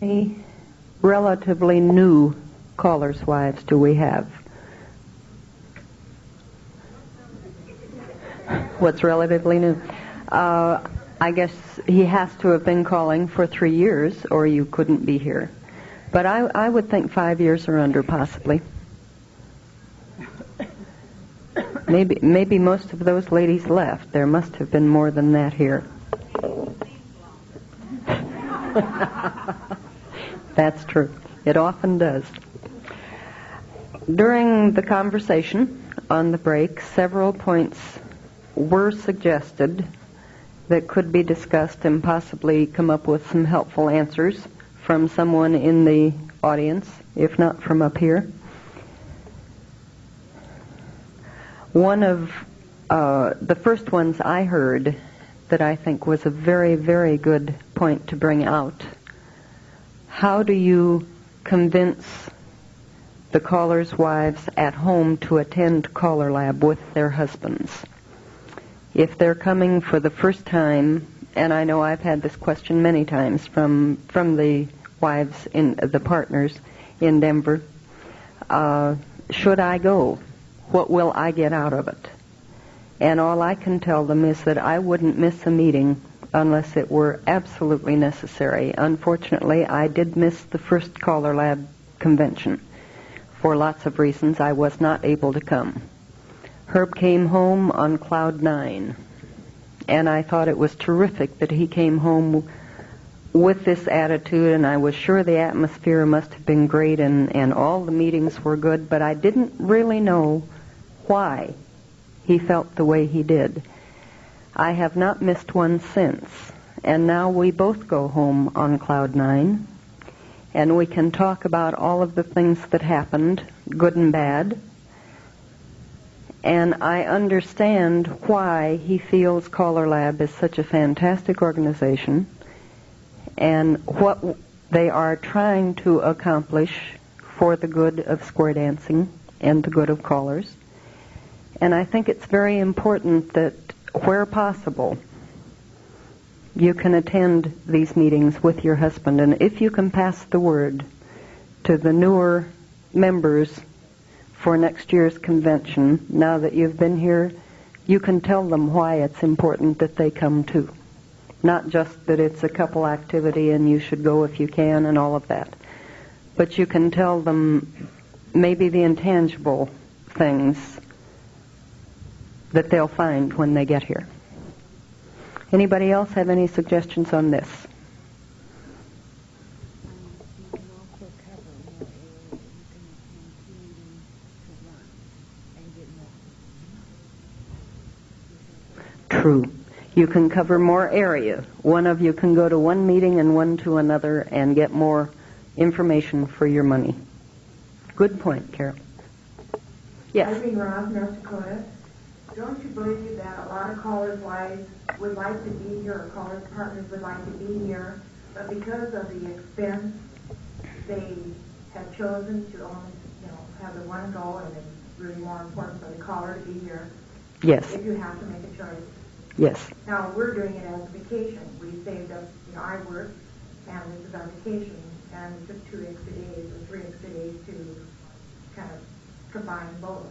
Any relatively new callers' wives do we have? What's relatively new? I guess he has to have been calling for 3 years, or you couldn't be here. But I would think 5 years or under, possibly. Maybe most of those ladies left. There must have been more than that here. That's true. It often does. During the conversation on the break, several points were suggested that could be discussed and possibly come up with some helpful answers from someone in the audience, if not from up here. One of the first ones I heard that I think was a very, very good point to bring out. How do you convince the callers' wives at home to attend CALLERLAB with their husbands? If they're coming for the first time, and I know I've had this question many times from the wives, the partners in Denver, should I go? What will I get out of it? And all I can tell them is that I wouldn't miss a meeting unless it were absolutely necessary. Unfortunately, I did miss the first CALLERLAB convention. For lots of reasons, I was not able to come. Herb came home on cloud 9, and I thought it was terrific that he came home with this attitude, and I was sure the atmosphere must have been great and all the meetings were good, but I didn't really know why he felt the way he did. I have not missed one since, and now we both go home on cloud 9, and we can talk about all of the things that happened, good and bad, and I understand why he feels CALLERLAB is such a fantastic organization and what they are trying to accomplish for the good of square dancing and the good of callers. And I think it's very important that, where possible, you can attend these meetings with your husband. And if you can pass the word to the newer members for next year's convention, now that you've been here, you can tell them why it's important that they come too. Not just that it's a couple activity and you should go if you can and all of that. But you can tell them maybe the intangible things that they'll find when they get here. Anybody else have any suggestions on this? True. You can cover more area. One of you can go to one meeting and one to another and get more information for your money. Good point, Carole. Yes. Irene Ross, North Dakota. Don't you believe that a lot of callers' wives would like to be here, or callers' partners would like to be here, but because of the expense, they have chosen to only, have the one goal, and it's really more important for the caller to be here. Yes. If you have to make a choice. Yes. Now, we're doing it as a vacation. We saved up, I work, and this is our vacation, and we took 2 extra days or 3 extra days to kind of combine both.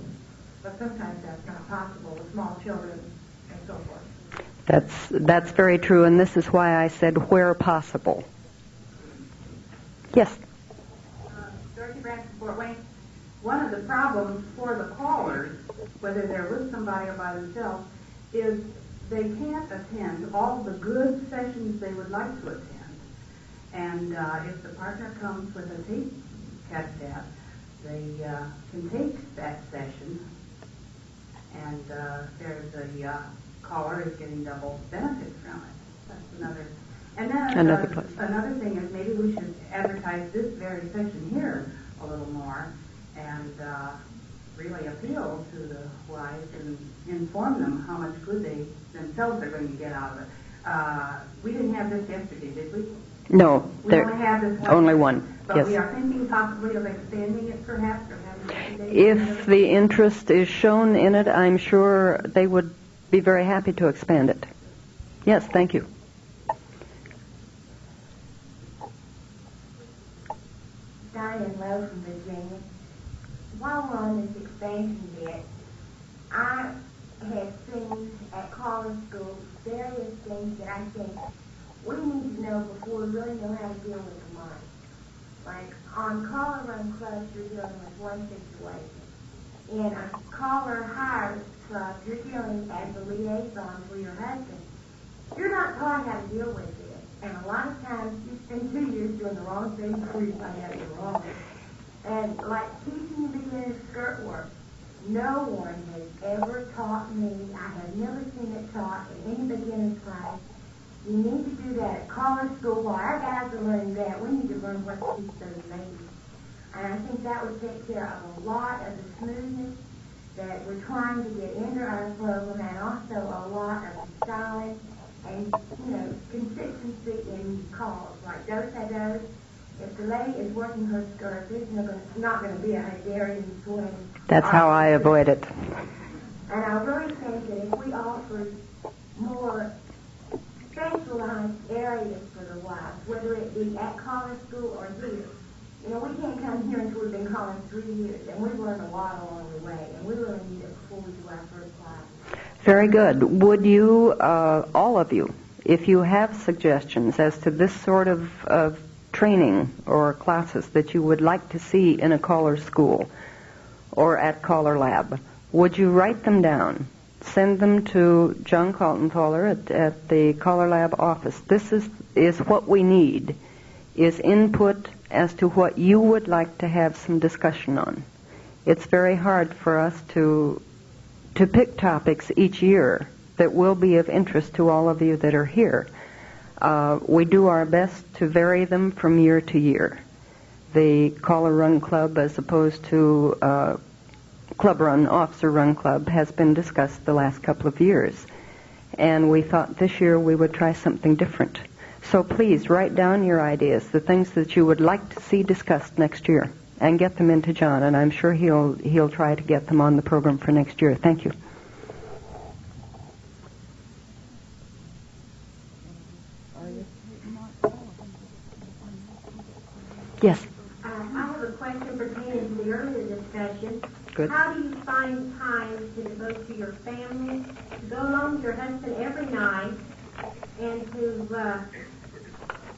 But sometimes that's not possible with small children and so forth. That's very true, and this is why I said where possible. Yes. Dorothy Branch from Fort Wayne. One of the problems for the callers, whether they're with somebody or by themselves, is they can't attend all the good sessions they would like to attend. And if the partner comes with a tape cassette, they can take that session, and there's a caller is getting double benefit from it. That's another. And then another thing is maybe we should advertise this very session here a little more and really appeal to the wives and inform them how much good they themselves are going to get out of it. We didn't have this yesterday, did we? No, we only have this only one. But yes. We are thinking possibly of expanding it, perhaps, or having. If the interest is shown in it, I'm sure they would be very happy to expand it. Yes, thank you. Shining Low from Virginia. While we're on this expansion bit, I have seen at college schools various things that I think we need to know before we really know how to deal with the mind. Like on caller run clubs, you're dealing with one situation. In a caller hire club, you're dealing as a liaison for your husband. You're not taught how to deal with it. And a lot of times you spend 2 years doing the wrong thing before you find out you're wrong. And like teaching the beginner skirt work, no one has ever taught me. I have never seen it taught in any beginner's class. You need to do that at college school. While our guys are learning that, we need to learn what to teach those ladies. And I think that would take care of a lot of the smoothness that we're trying to get into our program, and also a lot of the styling and, consistency in calls. Like dose. If the lady is working her skirt, there's not going to be a Hungarian swing. That's how I avoid it. And I really think that if we offered more specialized areas for the wives, whether it be at college school or here, we can't come here until we've been calling 3 years, and we've learned a lot along the way, and we really need it before we do our first class. Very good. Would you, all of you, if you have suggestions as to this sort of training or classes that you would like to see in a caller school or at CALLERLAB, would you write them down? Send them to John Kaltenthaler at the CALLERLAB office. This is what we need, is input as to what you would like to have some discussion on. It's very hard for us to pick topics each year that will be of interest to all of you that are here. We do our best to vary them from year to year. The Caller Run Club, as opposed to Club Run, Officer Run Club, has been discussed the last couple of years. And we thought this year we would try something different. So please write down your ideas, the things that you would like to see discussed next year, and get them into John, and I'm sure he'll try to get them on the program for next year. Thank you. Yes. I have a question pertaining to the earlier discussion. Good. How do you find time to devote to your family, to go along with your husband every night, and to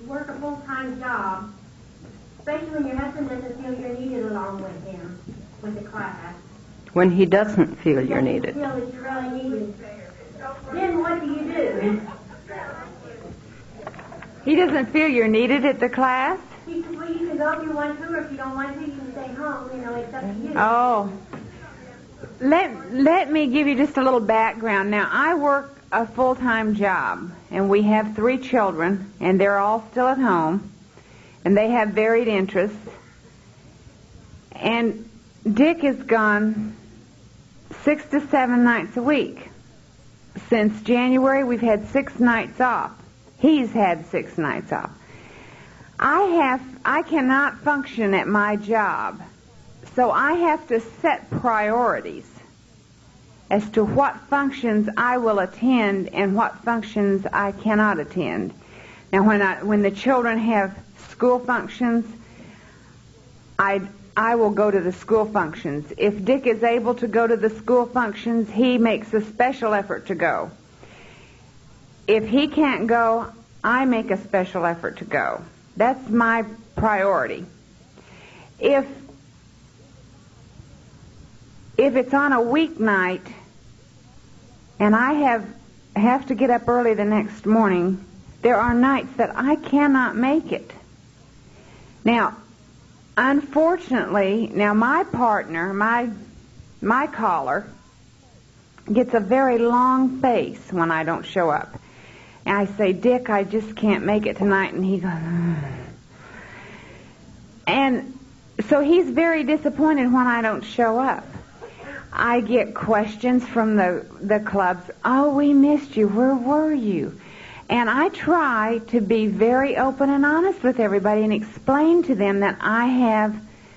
work a full-time job, especially when your husband doesn't feel you're needed along with him, with the class? When he doesn't feel you're needed. Feel that you're really needed. Then what do you do? He doesn't feel you're needed at the class? He says, well, you can go if you want to, or if you don't want to, you can stay home. It's up to you. Oh. Let me give you just a little background. Now, I work a full-time job, and we have 3 children, and they're all still at home, and they have varied interests. And Dick has gone 6 to 7 nights a week. Since January, we've had 6 nights off. He's had 6 nights off. I cannot function at my job, so I have to set priorities as to what functions I will attend and what functions I cannot attend. Now, when the children have school functions, I will go to the school functions. If Dick is able to go to the school functions, he makes a special effort to go. If he can't go, I make a special effort to go. That's my priority. If it's on a weeknight and I have to get up early the next morning, there are nights that I cannot make it. Now, unfortunately, my partner, my caller, gets a very long face when I don't show up. And I say, Dick, I just can't make it tonight. And he goes, And so he's very disappointed when I don't show up. I get questions from the clubs. Oh, we missed you. Where were you? And I try to be very open and honest with everybody and explain to them that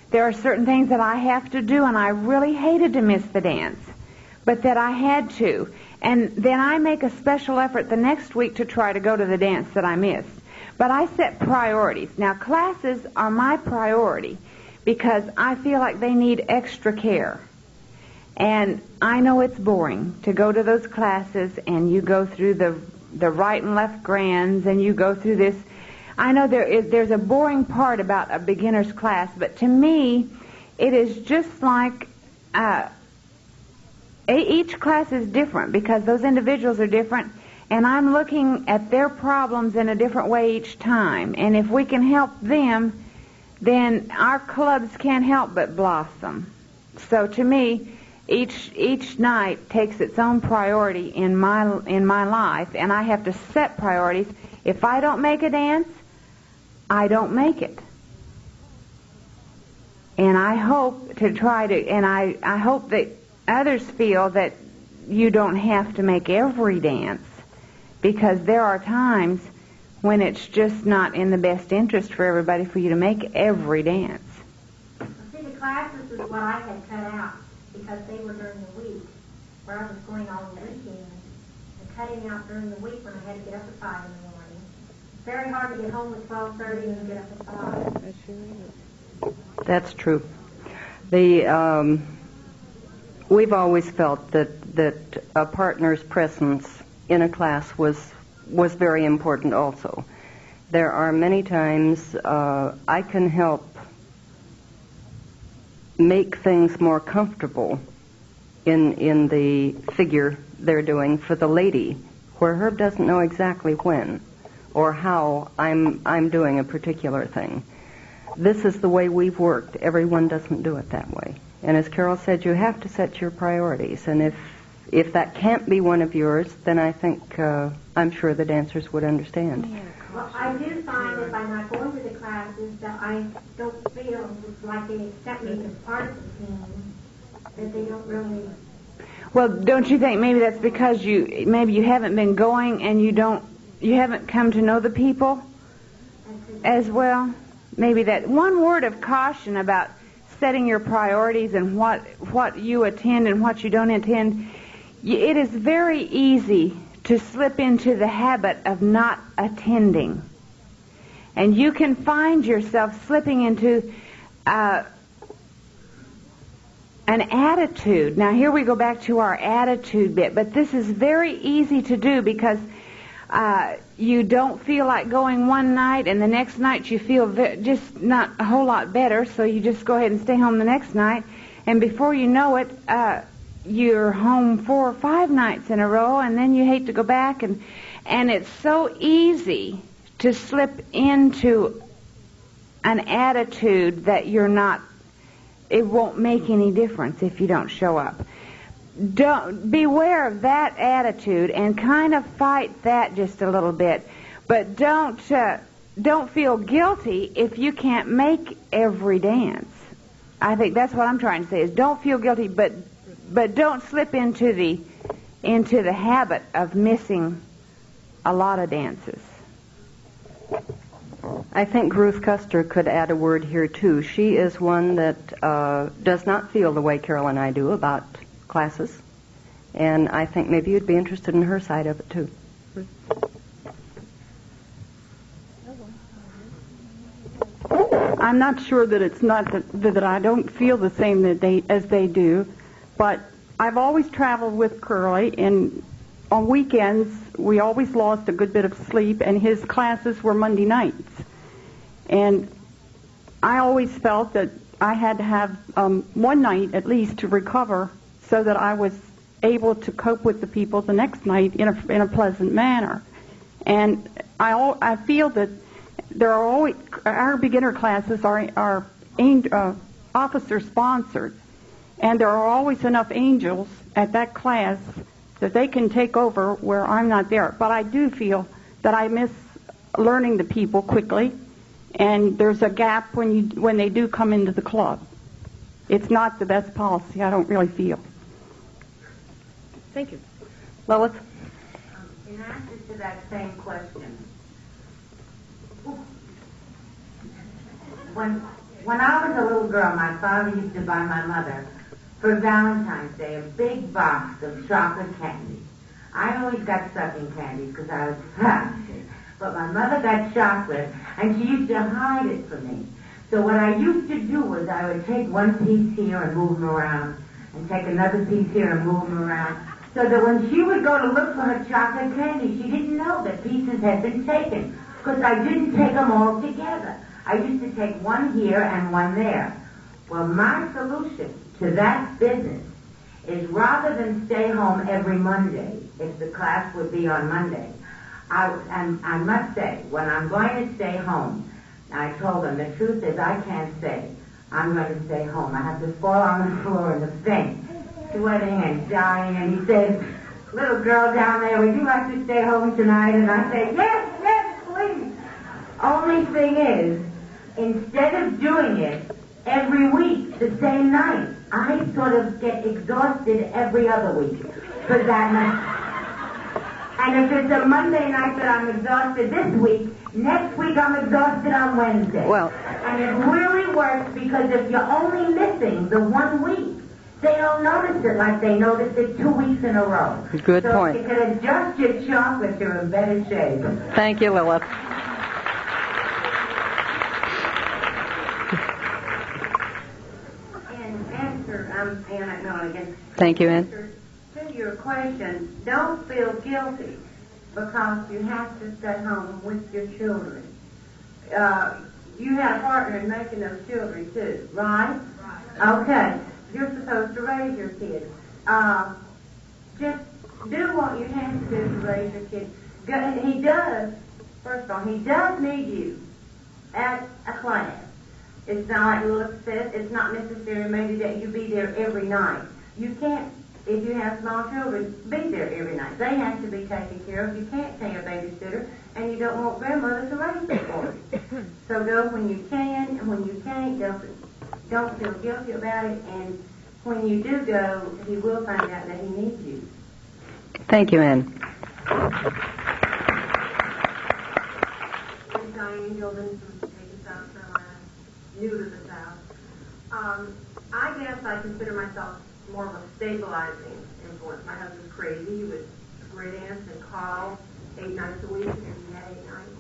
there are certain things that I have to do, and I really hated to miss the dance, but that I had to. And then I make a special effort the next week to try to go to the dance that I missed. But I set priorities. Now, classes are my priority because I feel like they need extra care. And I know it's boring to go to those classes and you go through the right and left grands and you go through this. I know there's a boring part about a beginner's class, but to me, it is just like each class is different because those individuals are different, and I'm looking at their problems in a different way each time. And if we can help them, then our clubs can't help but blossom. So to me, each night takes its own priority in my life, and I have to set priorities. If I don't make a dance, I don't make it. And I hope to try to, and I hope that others feel that you don't have to make every dance, because there are times when it's just not in the best interest for everybody for you to make every dance. See, the classes is what I had cut out because they were during the week, where I was going all the weekend, and cutting out during the week when I had to get up at 5 in the morning. It's very hard to get home at 12:30 and get up at 5. That's true. We've always felt that a partner's presence in a class was very important also. There are many times I can help make things more comfortable in the figure they're doing for the lady, where Herb doesn't know exactly when or how I'm doing a particular thing. This is the way we've worked. Everyone doesn't do it that way. And as Carole said, you have to set your priorities. And if that can't be one of yours, then I think I'm sure the dancers would understand. Well, I do find if I'm not going to the classes that I don't feel like they accept me as part of the team, that they don't really. Well, don't you think maybe that's because you haven't been going and you haven't come to know the people as well? Maybe that one word of caution about setting your priorities and what you attend and what you don't attend. It is very easy to slip into the habit of not attending. And you can find yourself slipping into an attitude. Now here we go back to our attitude bit, but this is very easy to do because you don't feel like going one night, and the next night you feel just not a whole lot better, so you just go ahead and stay home the next night, and before you know it, you're home 4 or 5 nights in a row, and then you hate to go back, and it's so easy to slip into an attitude that you're not, it won't make any difference if you don't show up. Don't beware of that attitude and kind of fight that just a little bit, but don't feel guilty if you can't make every dance. I think that's what I'm trying to say is don't feel guilty, but don't slip into the habit of missing a lot of dances. I think Ruth Custer could add a word here too. She is one that does not feel the way Carole and I do about classes, and I think maybe you'd be interested in her side of it too. I'm not sure that it's not that I don't feel the same as they do, but I've always traveled with Curly, and on weekends we always lost a good bit of sleep, and his classes were Monday nights. And I always felt that I had to have one night at least to recover so that I was able to cope with the people the next night in a pleasant manner. And I feel that there are always, our beginner classes are officer sponsored, and there are always enough angels at that class that they can take over where I'm not there. But I do feel that I miss learning the people quickly, and there's a gap when they do come into the club. It's not the best policy, I don't really feel. Thank you. Lois? In answer to that same question, when I was a little girl, my father used to buy my mother, for Valentine's Day, a big box of chocolate candy. I always got sucking candies because I was fat. But But my mother got chocolate, and she used to hide it from me. So what I used to do was I would take one piece here and move them around, and take another piece here and move them around, so that when she would go to look for her chocolate candy, she didn't know that pieces had been taken, because I didn't take them all together. I used to take one here and one there. Well, my solution to that business is rather than stay home every Monday, if the class would be on Monday, I must say, when I'm going to stay home, I told them, the truth is I can't stay. I'm going to stay home. I have to fall on the floor in the faint, sweating and dying. And he says, little girl down there, would you like to stay home tonight? And I say, yes, yes, please. Only thing is, instead of doing it every week, the same night, I sort of get exhausted every other week for that night. And if it's a Monday night that I'm exhausted this week, next week I'm exhausted on Wednesday. Well, and it really works, because if you're only missing the 1 week, they don't notice it like they noticed it 2 weeks in a row. Good so point. So if you can adjust your chocolate, you're in better shape. Thank you, Lilith. And answer, I'm Anna Egender again. Thank you, Ann. To your question, don't feel guilty because you have to stay home with your children. You had a partner in making those children too, right? Right. Okay. You're supposed to raise your kids. Just do what you have to do to raise your kids. He does, first of all, he does need you at a class. It's not like Lilith said, it's not necessary maybe that you be there every night. You can't, if you have small children, be there every night. They have to be taken care of. You can't pay a babysitter, and you don't want grandmother to raise them for you. So go when you can, and when you can't, don't feel guilty about it, and when you do go, he will find out that he needs you. Thank you, Ann. I'm Diane Gilden from South Carolina, new to the South. I guess I consider myself more of a stabilizing influence. My husband's crazy. He was a great aunt and call 8 nights a week, and he had 8 nights.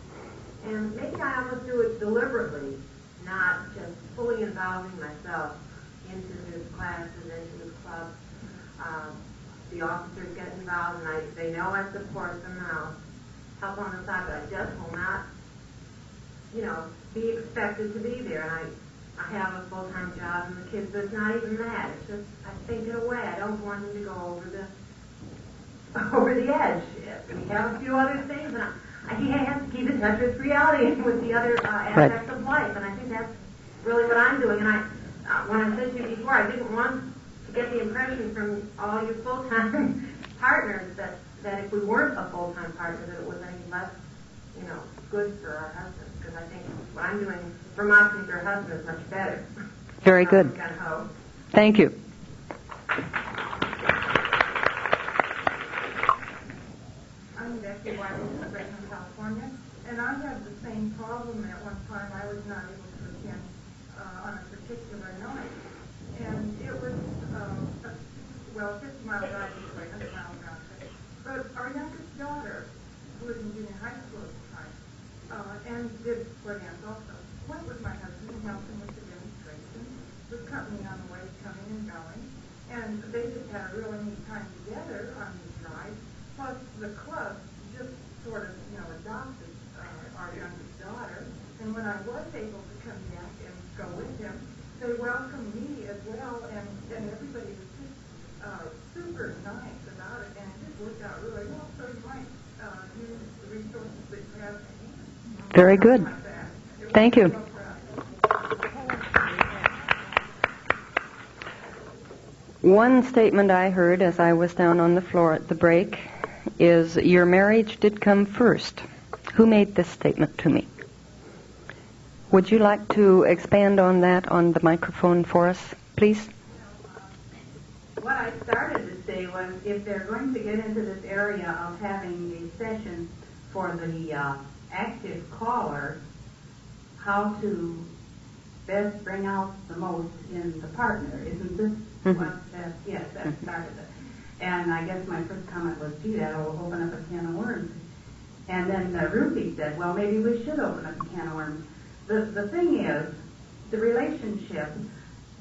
And maybe I almost do it deliberately, not just fully involving myself into his classes, into his club. The officers get involved, and they know I support them, and I'll help on the side, but I just will not, be expected to be there. And I have a full-time job, and the kids, but it's not even that. It's just, I think in a way, I don't want him to go over the edge. We have a few other things, and he has to keep in touch with reality and with the other aspects of life, and I think that's really what I'm doing. And when I said to you before, I didn't want to get the impression from all your full-time partners that if we weren't a full-time partner, that it was any less, good for our husbands, because I think what I'm doing for moms and their husbands is much better. Very good. Thank you. I'm Becky White from Fresno, California, and I had the same problem at one time. I was not able to attend on a particular night, and it was, 50 miles out this way, 100 miles out. But our youngest daughter, who was in junior high school at the time, and did split ends also, went with my husband and helped him with the demonstration, with company on the way, coming and going, and they just had a really neat time together on these rides. Plus, the club just sort of, adopted our youngest daughter, and when I was able to come back and go with him, they welcomed me as well, and everybody was just super nice about it, and it just worked out really well. So you might use the resources that you have. Very good. Thank you. One statement I heard as I was down on the floor at the break is, your marriage did come first. Who made this statement to me? Would you like to expand on that on the microphone for us, please? What I started to say was, if they're going to get into this area of having a session for the active caller, how to best bring out the most in the partner. Isn't this what that, yes, that started it. And I guess my first comment was, gee, that'll open up a can of worms. And then Ruthie said, well, maybe we should open up a can of worms. The thing is, the relationship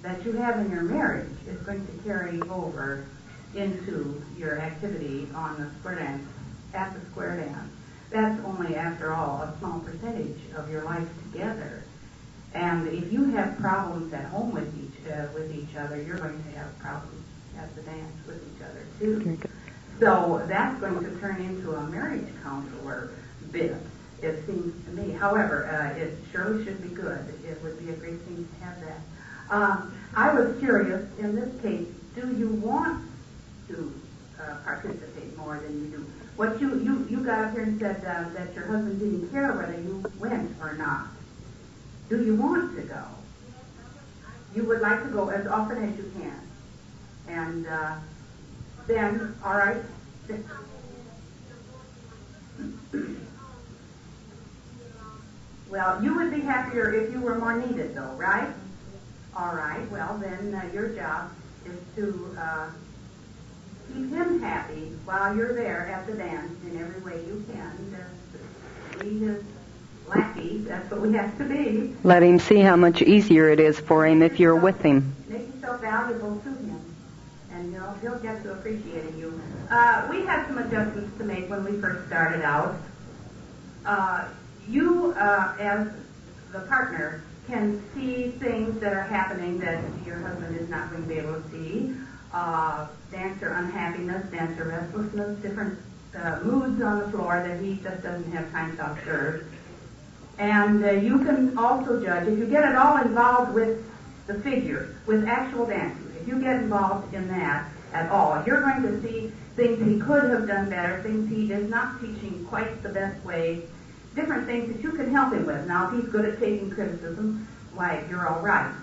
that you have in your marriage is going to carry over into your activity on the square dance, at the square dance. That's only, after all, a small percentage of your life together. And if you have problems at home with each other, you're going to have problems at the dance with each other too. So that's going to turn into a marriage counselor bit, it seems to me. However, it surely should be good. It would be a great thing to have that. I was curious, in this case, do you want to participate more than you do? What you got up here and said that your husband didn't care whether you went or not. Do you want to go? You would like to go as often as you can. And then, all right. Well, you would be happier if you were more needed, though, right? All right. Well, then your job is to keep him happy while you're there at the dance in every way you can. Be his lackey. That's what we have to be. Let him see how much easier it is for him if you're with him. Make yourself valuable to him, and he'll get to appreciating you. We had some adjustments to make when we first started out. You, as the partner, can see things that are happening that your husband is not going to be able to see. Dancer unhappiness, dancer restlessness, different moods on the floor that he just doesn't have time to observe. And you can also judge, if you get at all involved with the figure, with actual dancing, if you get involved in that at all, you're going to see things he could have done better, things he is not teaching quite the best way, different things that you can help him with. Now, if he's good at taking criticism, why, you're all right.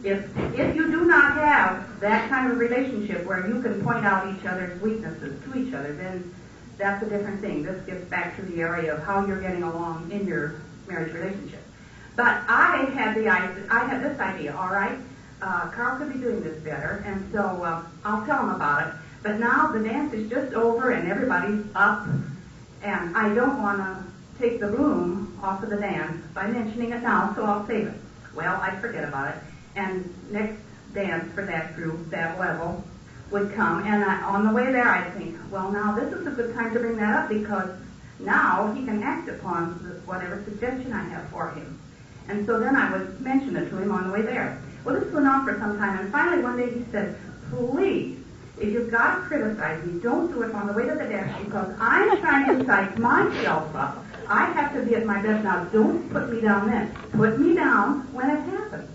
If you do not have that kind of relationship where you can point out each other's weaknesses to each other, then that's a different thing. This gets back to the area of how you're getting along in your marriage relationship. But I had this idea, all right, Carole could be doing this better, and so I'll tell him about it. But now the dance is just over and everybody's up, and I don't want to take the bloom off of the dance by mentioning it now, so I'll save it. Well, I forget about it. And next dance for that group, that level, would come. And on the way there, I think, well, now this is a good time to bring that up because now he can act upon whatever suggestion I have for him. And so then I would mention it to him on the way there. Well, this went on for some time. And finally, one day he said, please, if you've got to criticize me, don't do it on the way to the dance because I'm trying to psych myself up. I have to be at my best now. Don't put me down then. Put me down when it happens.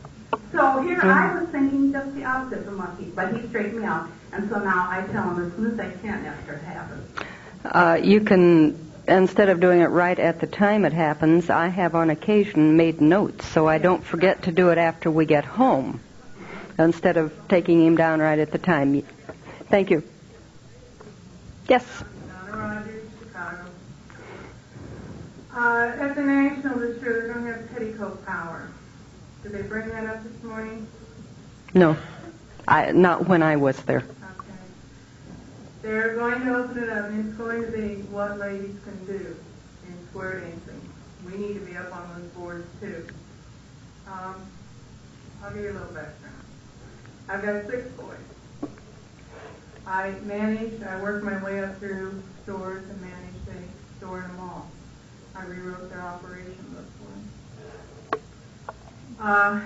So here I was thinking just the opposite from what but he straightened me out. And so now I tell him as soon as I can after it happens. You can, instead of doing it right at the time it happens, I have on occasion made notes so I don't forget to do it after we get home instead of taking him down right at the time. Thank you. Yes? Chicago. At the National this year, they're going to have petticoat power. Did they bring that up this morning? No. Not when I was there. Okay. They're going to open it up, and it's going to be what ladies can do in square dancing. We need to be up on those boards, too. I'll give you a little background. I've got 6 boys. I worked my way up through stores and managed a store and a mall. I rewrote their operation book for them.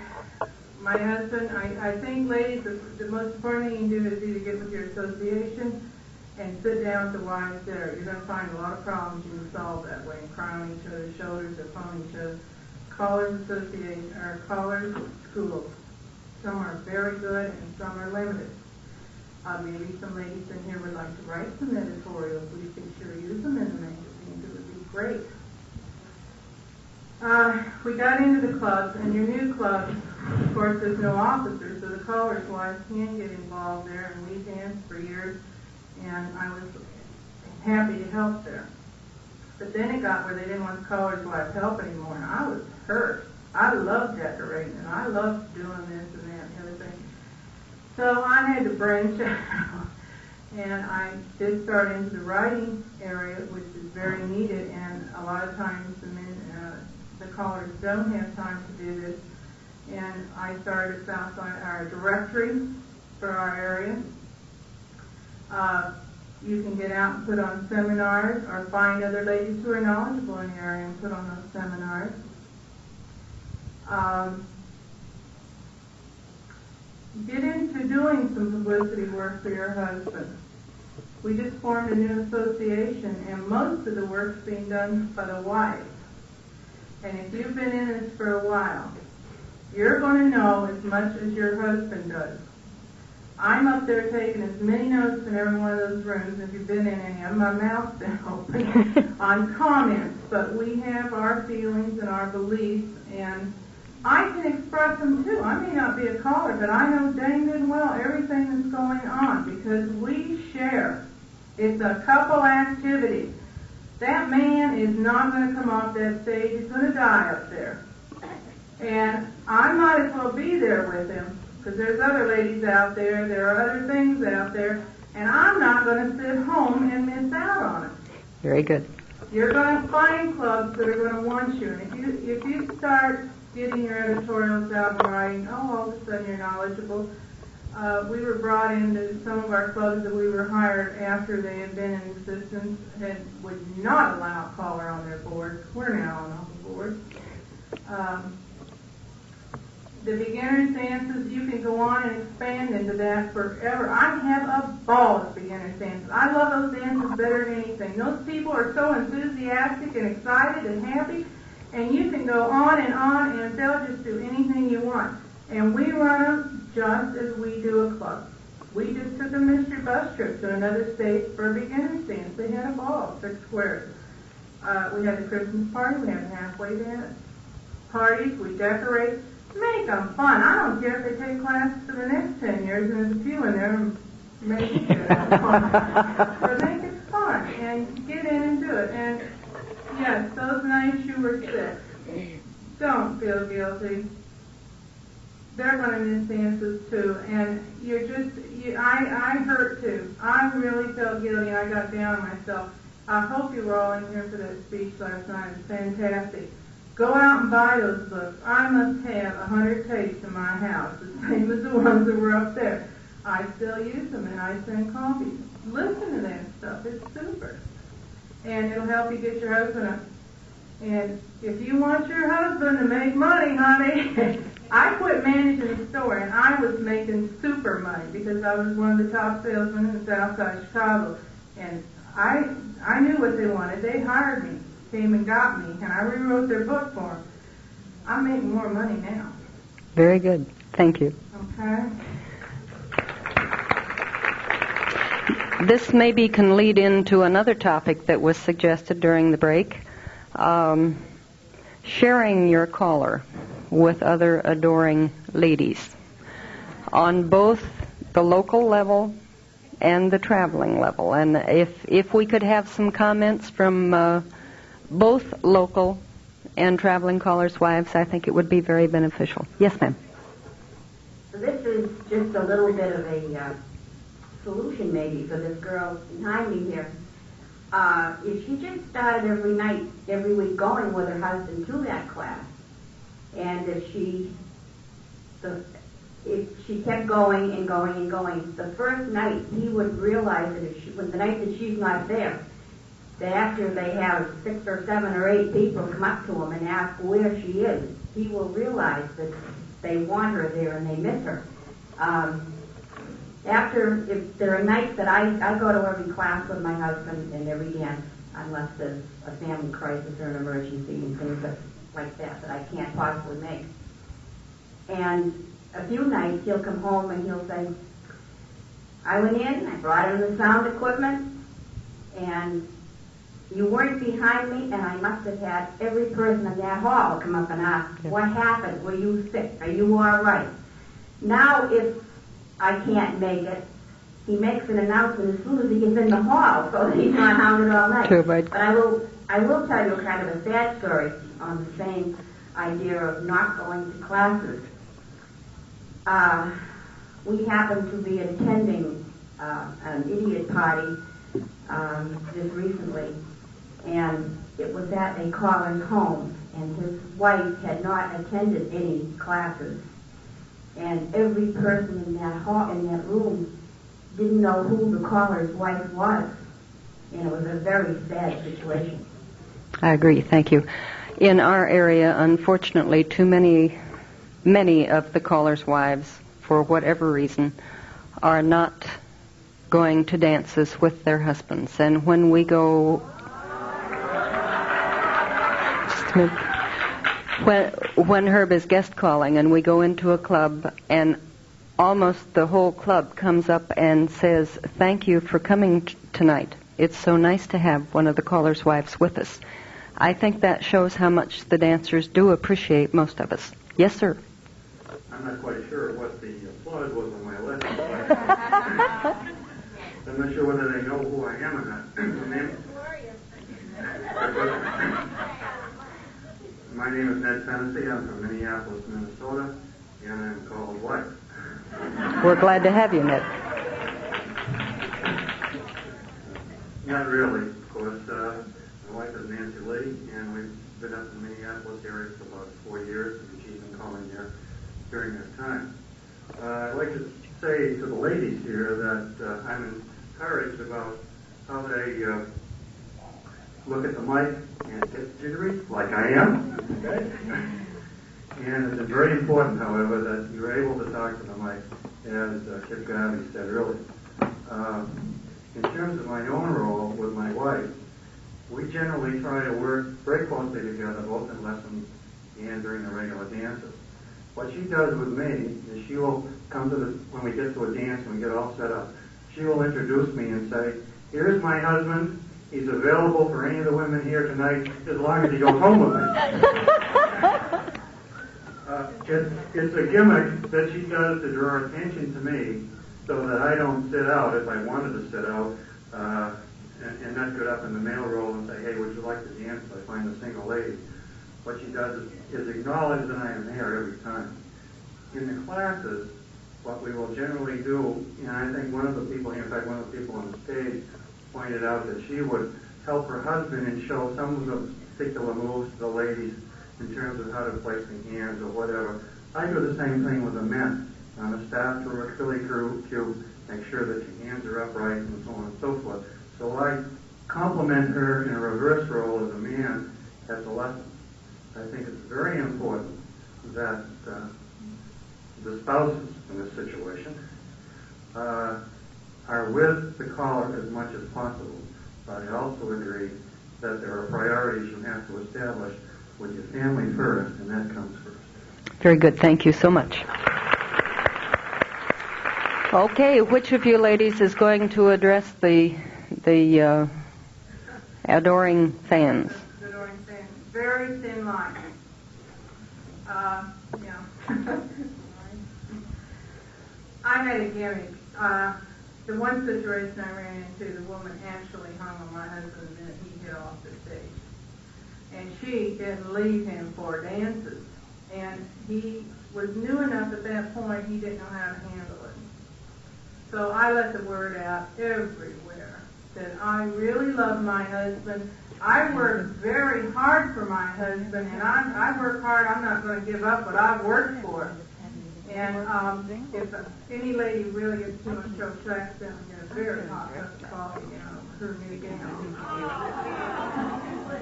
My husband, I think, ladies, the most important thing you can do is either get with your association and sit down with the wives there. You're going to find a lot of problems you can solve that way, and cry on each other's shoulders or phone each other. Callers Association, or Callers Schools. Some are very good and some are limited. Maybe some ladies in here would like to write some editorials. We could sure use them in the magazines. It would be great. We got into the clubs, and your new clubs, of course, there's no officers, so the callers' wives can get involved there, and we danced for years, and I was happy to help there. But then it got where they didn't want the callers' wives help anymore, and I was hurt. I loved decorating, and I loved doing this and that and the other thing. So I had to branch out And I did start into the writing area, which is very needed, and a lot of times the callers don't have time to do this. And I started our directory for our area. You can get out and put on seminars or find other ladies who are knowledgeable in the area and put on those seminars. Get into doing some publicity work for your husband. We just formed a new association, and most of the work's being done by the wife. And if you've been in this for a while, you're going to know as much as your husband does. I'm up there taking as many notes in every one of those rooms, if you've been in any of them, my mouth's been open, on comments. But we have our feelings and our beliefs, and I can express them too. I may not be a caller, but I know dang good well everything that's going on because we share. It's a couple activity. That man is not going to come off that stage. He's going to die up there. And I might as well be there with him because there's other ladies out there, there are other things out there, and I'm not going to sit home and miss out on it. Very good. You're going to find clubs that are going to want you. And if you start getting your editorials out and writing, all of a sudden you're knowledgeable. We were brought into some of our clubs that we were hired after they had been in existence and would not allow a caller on their board. We're now on the board. The beginner's dances, you can go on and expand into that forever. I have a ball of beginner's dances. I love those dances better than anything. Those people are so enthusiastic and excited and happy, and you can go on, and they'll just do anything you want. And we run them just as we do a club. We just took a mystery bus trip to another state for a beginner's dance. They had a ball, 6 squares. We had a Christmas party. We had a halfway dance. Parties, we decorate. Make them fun. I don't care if they take classes for the next 10 years, and there's a few in there who make it fun. So make it fun, and get in and do it. And yes, those nights you were sick, don't feel guilty. They're going to miss dances too, and I hurt too. I really felt guilty, and I got down on myself. I hope you were all in here for that speech last night. It was fantastic. Go out and buy those books. I must have 100 tapes in my house, the same as the ones that were up there. I still use them, and I send copies. Listen to that stuff. It's super. And it'll help you get your husband up. And if you want your husband to make money, honey, I quit managing the store, and I was making super money because I was one of the top salesmen in the south side of Chicago. And I knew what they wanted. They hired me, came and got me, and I rewrote their book for them. I'm making more money now. Very good. Thank you. Okay? This maybe can lead into another topic that was suggested during the break. Sharing your caller with other adoring ladies on both the local level and the traveling level. And if we could have some comments from both local and traveling callers' wives, I think it would be very beneficial. Yes, ma'am. This is just a little bit of a solution maybe for this girl behind me here. If she just started every night, every week going with her husband to that class, and if she kept going and going and going, the first night he would realize that when the night that she's not there, that after they have 6 or 7 or 8 people come up to him and ask where she is, he will realize that they want her there and they miss her. If there are nights that I go to every class with my husband and every dance, unless there's a family crisis or an emergency and things like that I can't possibly make. And a few nights he'll come home and he'll say, I went in, I brought in the sound equipment, and you weren't behind me, and I must have had every person in that hall come up and ask, what happened? Were you sick? Are you all right? Now, if I can't make it, he makes an announcement as soon as he gets in the hall, so that he's not hounded all night. Sure, but I will tell you kind of a sad story on the same idea of not going to classes. We happened to be attending an idiot party just recently, and it was at a caller's home, and his wife had not attended any classes, and every person in that room didn't know who the caller's wife was, and it was a very sad situation. I agree. Thank you. In our area, unfortunately, too many of the callers' wives, for whatever reason, are not going to dances with their husbands. And when we go, when Herb is guest calling and we go into a club and almost the whole club comes up and says, "Thank you for coming tonight. It's so nice to have one of the caller's wives with us." I think that shows how much the dancers do appreciate most of us. Yes, sir. I'm not quite sure what the applause was on my list. I'm not sure whether they know who I am or not. My name is Ned Tennessee. I'm from Minneapolis, Minnesota, and I'm called wife. We're glad to have you, Ned. Not really, of course. My wife is Nancy Lee, and we've been up in the Minneapolis area for about 4 years, and she's been calling there during that time. I'd like to say to the ladies here that I'm encouraged about how they look at the mic and get jittery, like I am. Okay? And it's very important, however, that you're able to talk to the mic, as Kip Garvey said earlier. In terms of my own role with my wife, we generally try to work very closely together, both in lessons and during the regular dances. What she does with me is she will come to when we get to a dance and we get all set up, she will introduce me and say, "Here's my husband. He's available for any of the women here tonight as long as he goes home with me." It's a gimmick that she does to draw attention to me so that I don't sit out if I wanted to sit out and not get up in the male role and say, "Hey, would you like to dance?" I find a single lady. What she does is acknowledge that I am there every time. In the classes, what we will generally do, and I think one of the people here, in fact, one of the people on the stage pointed out that she would help her husband and show some of the particular moves to the ladies in terms of how to place the hands or whatever. I do the same thing with the men. On a staff to a Philly cue, make sure that your hands are upright and so on and so forth. So I compliment her in a reverse role as a man at the lesson. I think it's very important that the spouses in this situation are with the caller as much as possible. But I also agree that there are priorities you have to establish with your family first, and that comes first. Very good. Thank you so much. Okay, which of you ladies is going to address the adoring fans? The adoring fans. Very thin line. Yeah. I had a gimmick. The one situation I ran into, the woman actually hung on my husband the minute he hit off the stage. And she didn't leave him for dances. And he was new enough at that point, he didn't know how to handle it. So I let the word out everywhere that I really love my husband. I work very hard for my husband, and I work hard. I'm not going to give up what I've worked for. And if any lady really gets too much trouble, she has to get a very hot cup of coffee, her me down.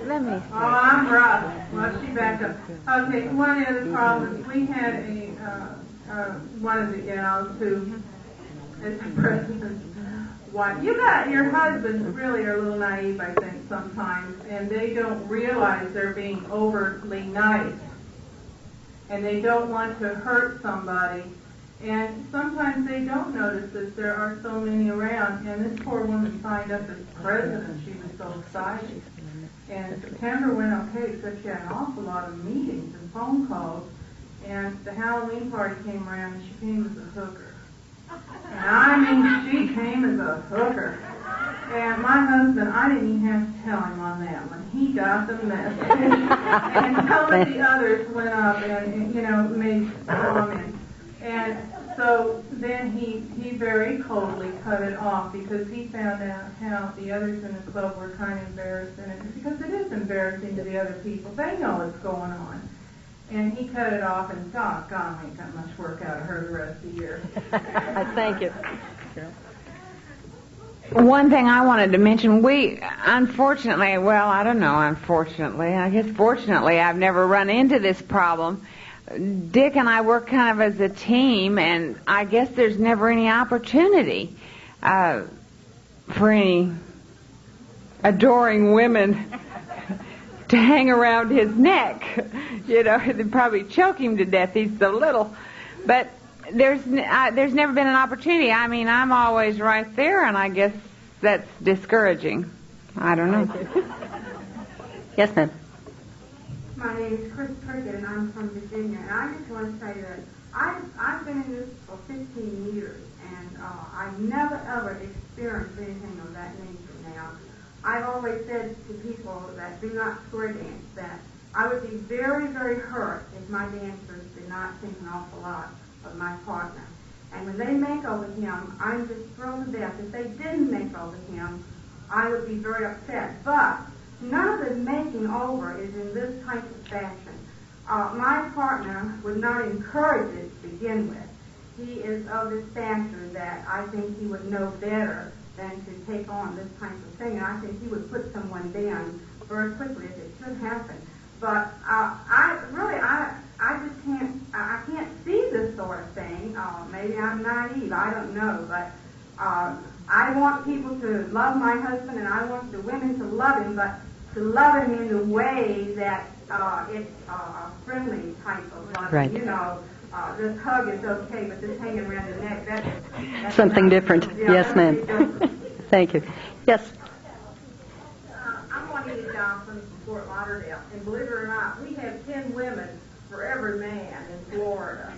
Let me see. Oh, I'm rough. Well, she backed up. Okay, one of the problems, we had one of the gals who is the president's wife. Your husbands really are a little naive, I think, sometimes, and they don't realize they're being overly nice. And they don't want to hurt somebody. And sometimes they don't notice that there are so many around. And this poor woman signed up as president. She was so excited. And September went okay, except she had an awful lot of meetings and phone calls. And the Halloween party came around, and she came as a hooker. And I mean, she came as a hooker. And my husband, I didn't even have to tell him on that one. He got the message. And some of the others went up and made comments. And So then he very coldly cut it off because he found out how the others in the club were kind of embarrassed in it, because it is embarrassing to the other people. They know what's going on. And he cut it off and thought, God, I ain't got much work out of her the rest of the year. Thank you. One thing I wanted to mention, we, unfortunately, well, I don't know, unfortunately, I guess fortunately, I've never run into this problem. Dick and I work kind of as a team, and I guess there's never any opportunity for any adoring women to hang around his neck. You know, they'd probably choke him to death. He's so little. But there's never been an opportunity. I mean, I'm always right there, and I guess that's discouraging. I don't know. Yes, ma'am. My name is Chris Turkett, and I'm from Virginia. And I just want to say that I've been in this for 15 years, and I've never, ever experienced anything of that nature now. I've always said to people that do not square dance that I would be very, very hurt if my dancers did not think an awful lot of my partner. And when they make over him, I'm just thrilled to death. If they didn't make over him, I would be very upset. But none of the making over is in this type of fashion. My partner would not encourage it to begin with. He is of this stature that I think he would know better than to take on this type of thing. And I think he would put someone down very quickly if it should happen. But I just can't see this sort of thing. Maybe I'm naive, I don't know. But I want people to love my husband, and I want the women to love him, but to love him in a way that it's a friendly type of love. Right. You know, this hug is okay, but this hanging around the neck, that's Something different. Yeah, Yes, ma'am. Thank you. Yes. I'm Juanita Johnson from Fort Lauderdale, and believe it or not, we have 10 women for every man in Florida.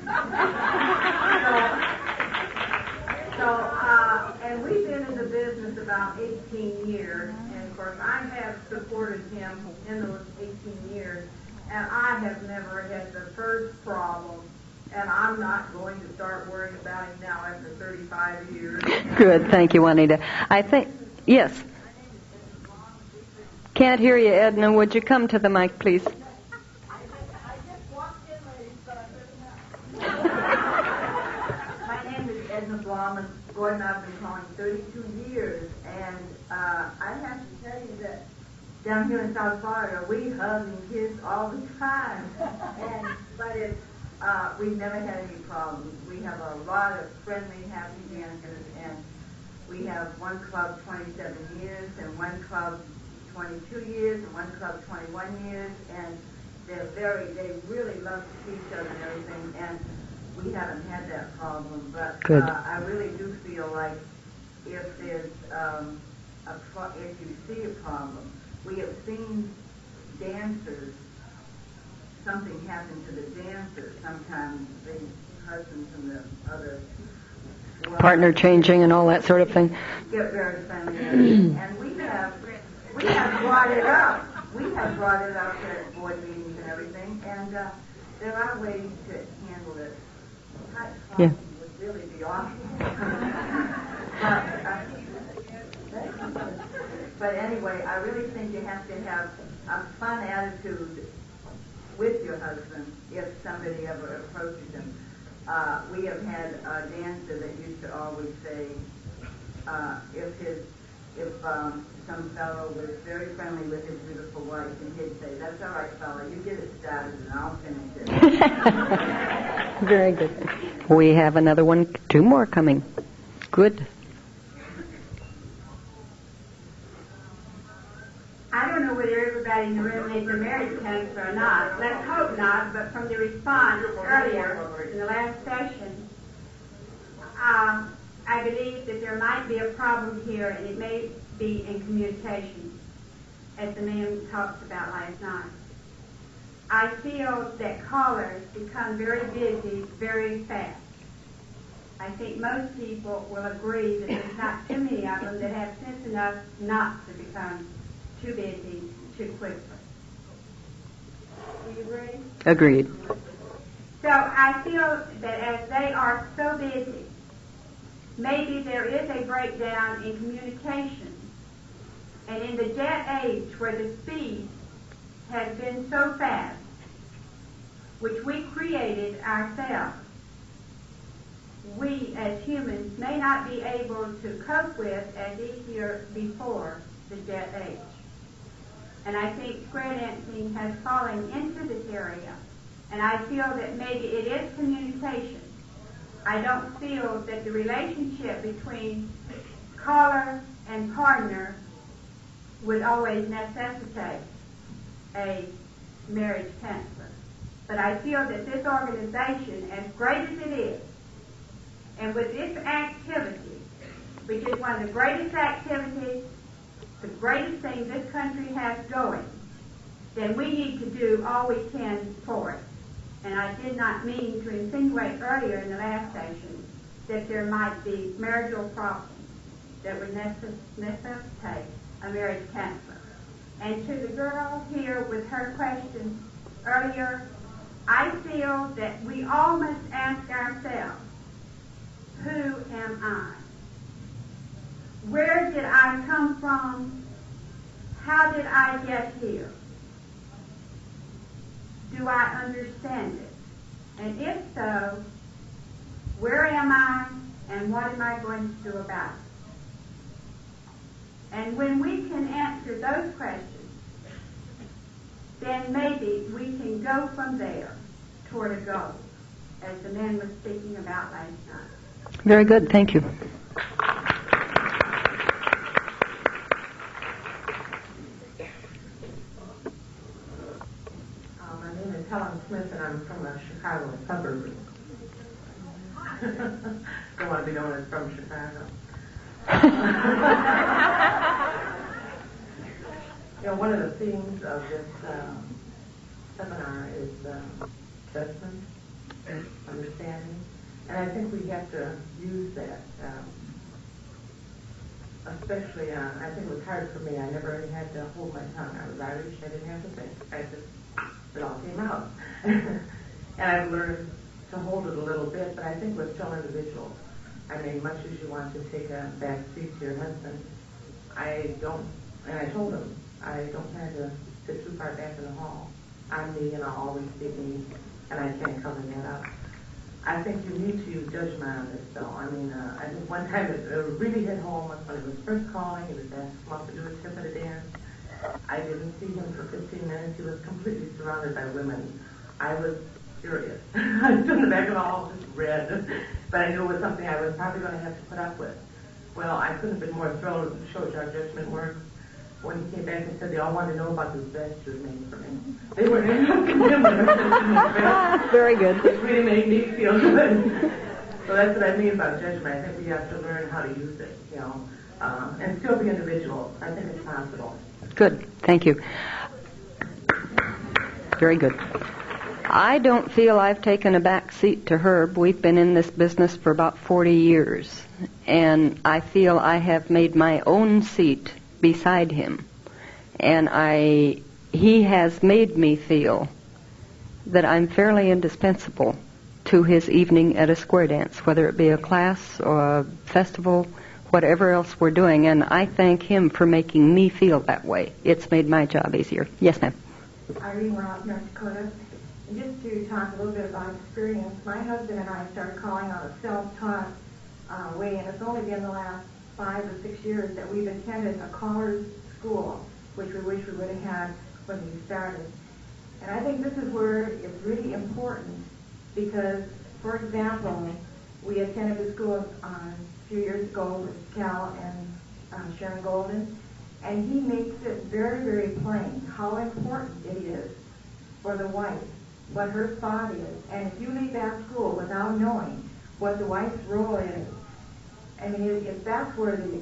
And we've been in the business about 18 years, and of course I have supported him in those 18 years, and I have never had the first problem, and I'm not going to start worrying about him now after 35 years. Good. Thank you, Juanita. I think, yes. Can't hear you, Edna. Would you come to the mic, please? My name is Edna Blum, and Gordon, I've been calling 32 years, and I have to tell you that down here in South Florida, we hug and kiss all the time, but we've never had any problems. We have a lot of friendly, happy dancers, and we have one club 27 years, and one club 22 years, and one club 21 years, and they really love to see each other and everything, and we haven't had that problem, but I really do feel like if there's if you see a problem, we have seen dancers, something happen to the dancers. Sometimes the husbands and the other Partner changing and all that sort of thing. Get very friendly, and we have brought it up. We have brought it up at board meetings and everything, and there are ways to handle it. Yeah. Would really be awesome. But anyway, I really think you have to have a fun attitude with your husband if somebody ever approaches him. We have had a dancer that used to always say, if some fellow was very friendly with his beautiful wife, and he'd say, "That's all right, fella, you get it started and I'll finish it." Very good. We have another one, 2 more coming. Good. I don't know whether everybody in the room needs a marriage counselor or not. Let's hope not, but from the response earlier in the last session, I believe that there might be a problem here, and it may be in communication, as the man talked about last night. I feel that callers become very busy very fast. I think most people will agree that there's not too many of them that have sense enough not to become too busy too quickly. Do you agree? Agreed. So I feel that as they are so busy, maybe there is a breakdown in communication. And in the jet age where the speed has been so fast, which we created ourselves, we as humans may not be able to cope with as easier before the jet age. And I think square dancing has fallen into this area. And I feel that maybe it is communication. I don't feel that the relationship between caller and partner would always necessitate a marriage counselor. But I feel that this organization, as great as it is, and with this activity, which is one of the greatest activities, the greatest thing this country has going, then we need to do all we can for it. And I did not mean to insinuate earlier in the last session that there might be marital problems that would necessitate a marriage counselor. And to the girl here with her question earlier, I feel that we all must ask ourselves, who am I? Where did I come from? How did I get here? Do I understand it? And if so, where am I and what am I going to do about it? And when we can answer those questions, then maybe we can go from there toward a goal, as the man was speaking about last night. Very good. Thank you. My name is Helen Smith, and I'm from a Chicago suburb. Don't want to be known as from Chicago. One of the themes of this seminar is judgment, understanding, and I think we have to use that. Especially, I think it was hard for me. I never had to hold my tongue. I was Irish. I didn't have to think. It all came out. And I've learned to hold it a little bit, but I think we're still individuals. I mean, much as you want to take a back seat to your husband, I don't, and I told him, I don't plan to sit too far back in the hall. I'm me, and I'll always be me, and I can't cover that up. I think you need to use judgment on this, though. I mean, I think one time it really hit home was when he was first calling. He was asked to come up to do a tip at a dance. I didn't see him for 15 minutes. He was completely surrounded by women. I was furious. I stood in the back of the hall, just red. But I knew it was something I was probably going to have to put up with. Well, I couldn't have been more thrilled. It shows our judgment works. When he came back and said they all wanted to know about this vest you made for me. They were interested in him. Very good. It really made me feel good. So that's what I mean about judgment. I think we have to learn how to use it, and still be individuals. I think it's possible. Good. Thank you. Very good. I don't feel I've taken a back seat to Herb. We've been in this business for about 40 years, and I feel I have made my own seat beside him, and he has made me feel that I'm fairly indispensable to his evening at a square dance, whether it be a class or a festival, whatever else we're doing, and I thank him for making me feel that way. It's made my job easier. Yes, ma'am. Irene Ross, North Dakota. And just to talk a little bit about experience, my husband and I started calling on a self-taught way, and it's only been the last 5 or 6 years that we've attended a caller's school, which we wish we would have had when we started. And I think this is where it's really important because, for example, we attended the school a few years ago with Cal and Sharon Golden, and he makes it very, very plain how important it is for the wife, what her spot is. And if you leave that school without knowing what the wife's role is, I mean, if that's where the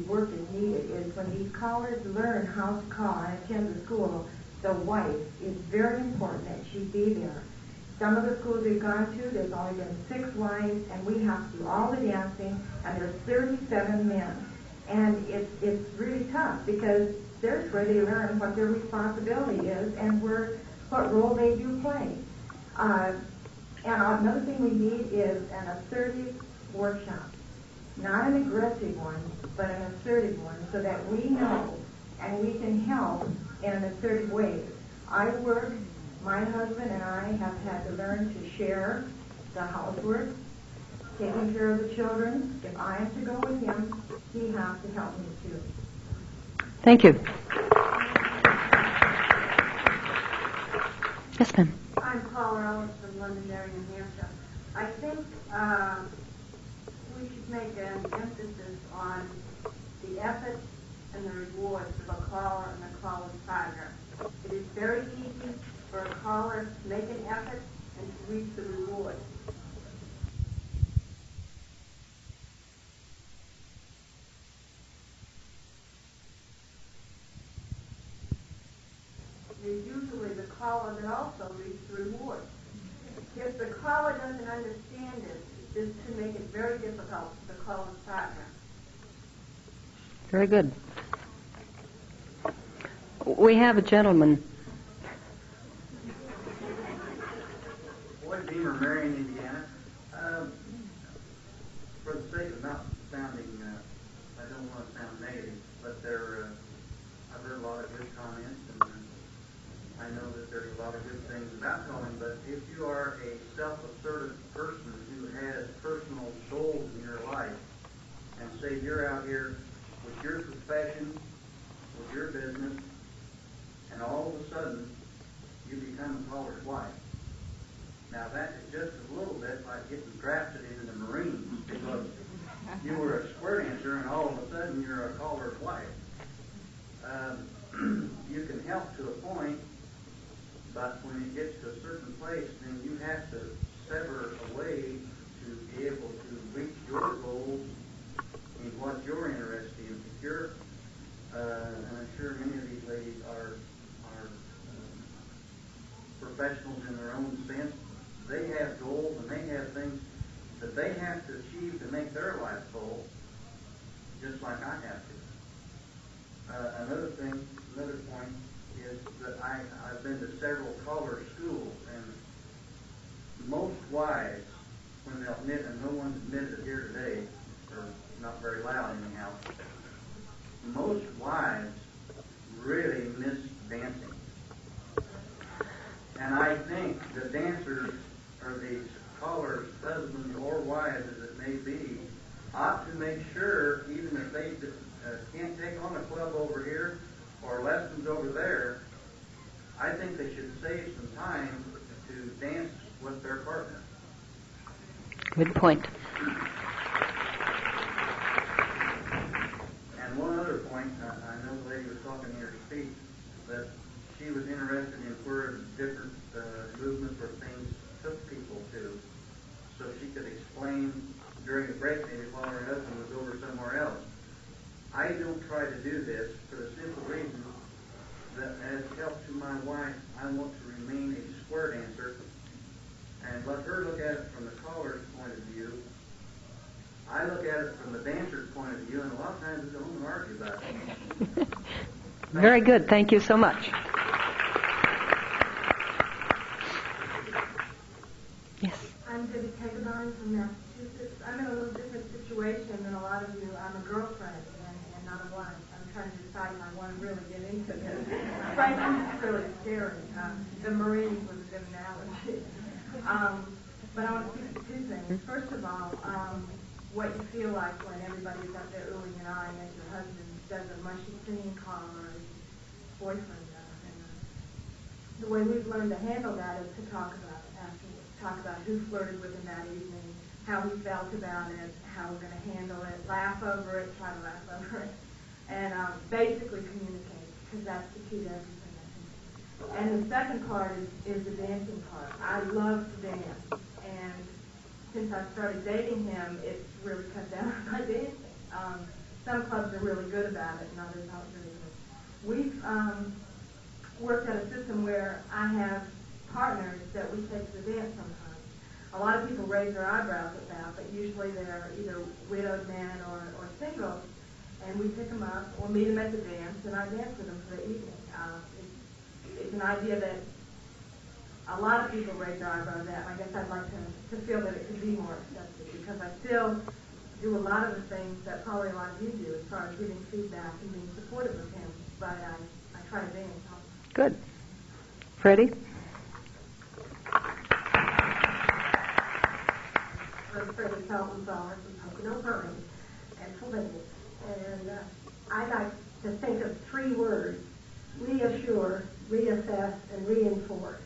work is needed, is when these callers learn how to call and attend the school, the wife is very important that she be there. Some of the schools we've gone to, there's only been 6 wives, and we have to do all the dancing, and there's 37 men. And it's really tough because there's where they learn what their responsibility is and what role they do play. And another thing we need is an assertive workshop. Not an aggressive one, but an assertive one, so that we know and we can help in an assertive way. I work, my husband and I have had to learn to share the housework, taking care of the children. If I have to go with him, he has to help me too. Thank you. Yes, ma'am. I'm Carole from Londonderry, New Hampshire. I think we should make an emphasis on the effort and the rewards of a caller and a caller's partner. It is very easy for a caller to make an effort and to reap the reward. It is usually the caller that also reaps the reward. If the caller doesn't understand it, this can make it very difficult for the caller's partner. Very good. We have a gentleman. Boyd Beamer, Marion, Indiana. For the sake of not sounding, I don't want to sound negative, but I've heard a lot of good comments, and I know that there's a lot of good things about calling, but if you are a self-assertive person who has personal goals in your life, and say you're out here with your profession, with your business, and all of a sudden you become a caller's wife. Now that is just a little bit like getting drafted into the Marines, because you were a square dancer and all of a sudden you're a caller's wife. You can help to a point, but when it gets to a certain place, then you have to sever away to be able to reach your goals in what you're interested in. If you're, and I'm sure many of these ladies are professionals in their own sense. They have goals and they have things that they have to achieve to make their life full, just like I have to. Another point is that I've been to several caller schools, and most wives, when they'll admit, and no one's admitted it here today, or not very loud anyhow, most wives really miss dancing. And I think the dancers, or these callers, husbands or wives as it may be, ought to make sure, even if they can't take on a club over here or lessons over there, I think they should save some time to dance with their partner. Good point. And one other point, I know the lady was talking in her speech, that she was interested in where different movements or things took people to, so she could explain during the break maybe while her husband was over somewhere else. I don't try to do this for the simple reason that as help to my wife, I want to remain a square dancer and let her look at it from the caller's point of view. I look at it from the dancer's point of view, and a lot of times we go home and argue about it. Very good. Thank you so much. Yes. I'm Debbie Tegebine from Massachusetts. I'm in a little different situation than a lot of you. I'm a girlfriend and not a wife. I'm trying to decide if I want to really get into this. Frankly, it's really scary. The Marines was a good analogy. But I want to speak to two things. First of all, what you feel like when everybody's out there oohing and eyeing as your husband does a mushy singing call or his boyfriend does. And the way we've learned to handle that is to talk about it afterwards. Talk about who flirted with him that evening, how he felt about it, how we're going to handle it, laugh over it, try to laugh over it, and basically communicate, because that's the key to everything, I think. And the second part is the dancing part. I love to dance, and since I started dating him, it's really cut down on my dancing. Some clubs are really good about it, and others aren't really good. We've worked out a system where I have partners that we take to the dance sometimes. A lot of people raise their eyebrows at that, but usually they're either widowed men or singles, and we pick them up or meet them at the dance, and I dance with them for the evening. It's an idea that a lot of people raise their eyebrows at, and I guess I'd like to feel that it could be more accepted, because I still do a lot of the things that probably a lot of you do as far as giving feedback and being supportive of him, but I try to be in help. Good. Freddie? I'm Freddie Felton-Bauer from Pocono Pines, Pennsylvania, and I like to think of 3 words: reassure, reassess, and reinforce.